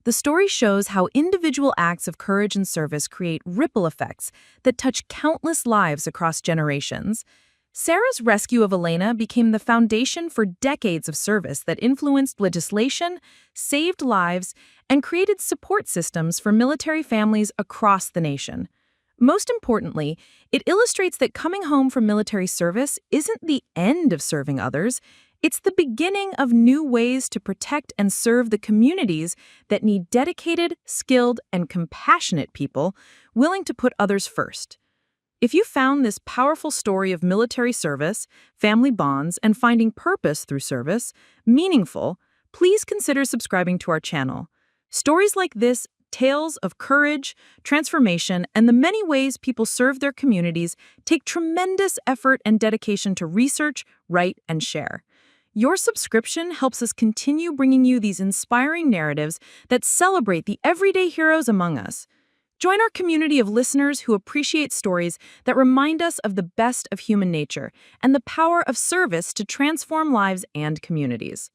The story shows how individual acts of courage and service create ripple effects that touch countless lives across generations. Sarah's rescue of Elena became the foundation for decades of service that influenced legislation, saved lives, and created support systems for military families across the nation. Most importantly, it illustrates that coming home from military service isn't the end of serving others. It's the beginning of new ways to protect and serve the communities that need dedicated, skilled, and compassionate people willing to put others first. If you found this powerful story of military service, family bonds, and finding purpose through service meaningful, please consider subscribing to our channel. Stories like this, tales of courage, transformation, and the many ways people serve their communities take tremendous effort and dedication to research, write, and share. Your subscription helps us continue bringing you these inspiring narratives that celebrate the everyday heroes among us. Join our community of listeners who appreciate stories that remind us of the best of human nature and the power of service to transform lives and communities.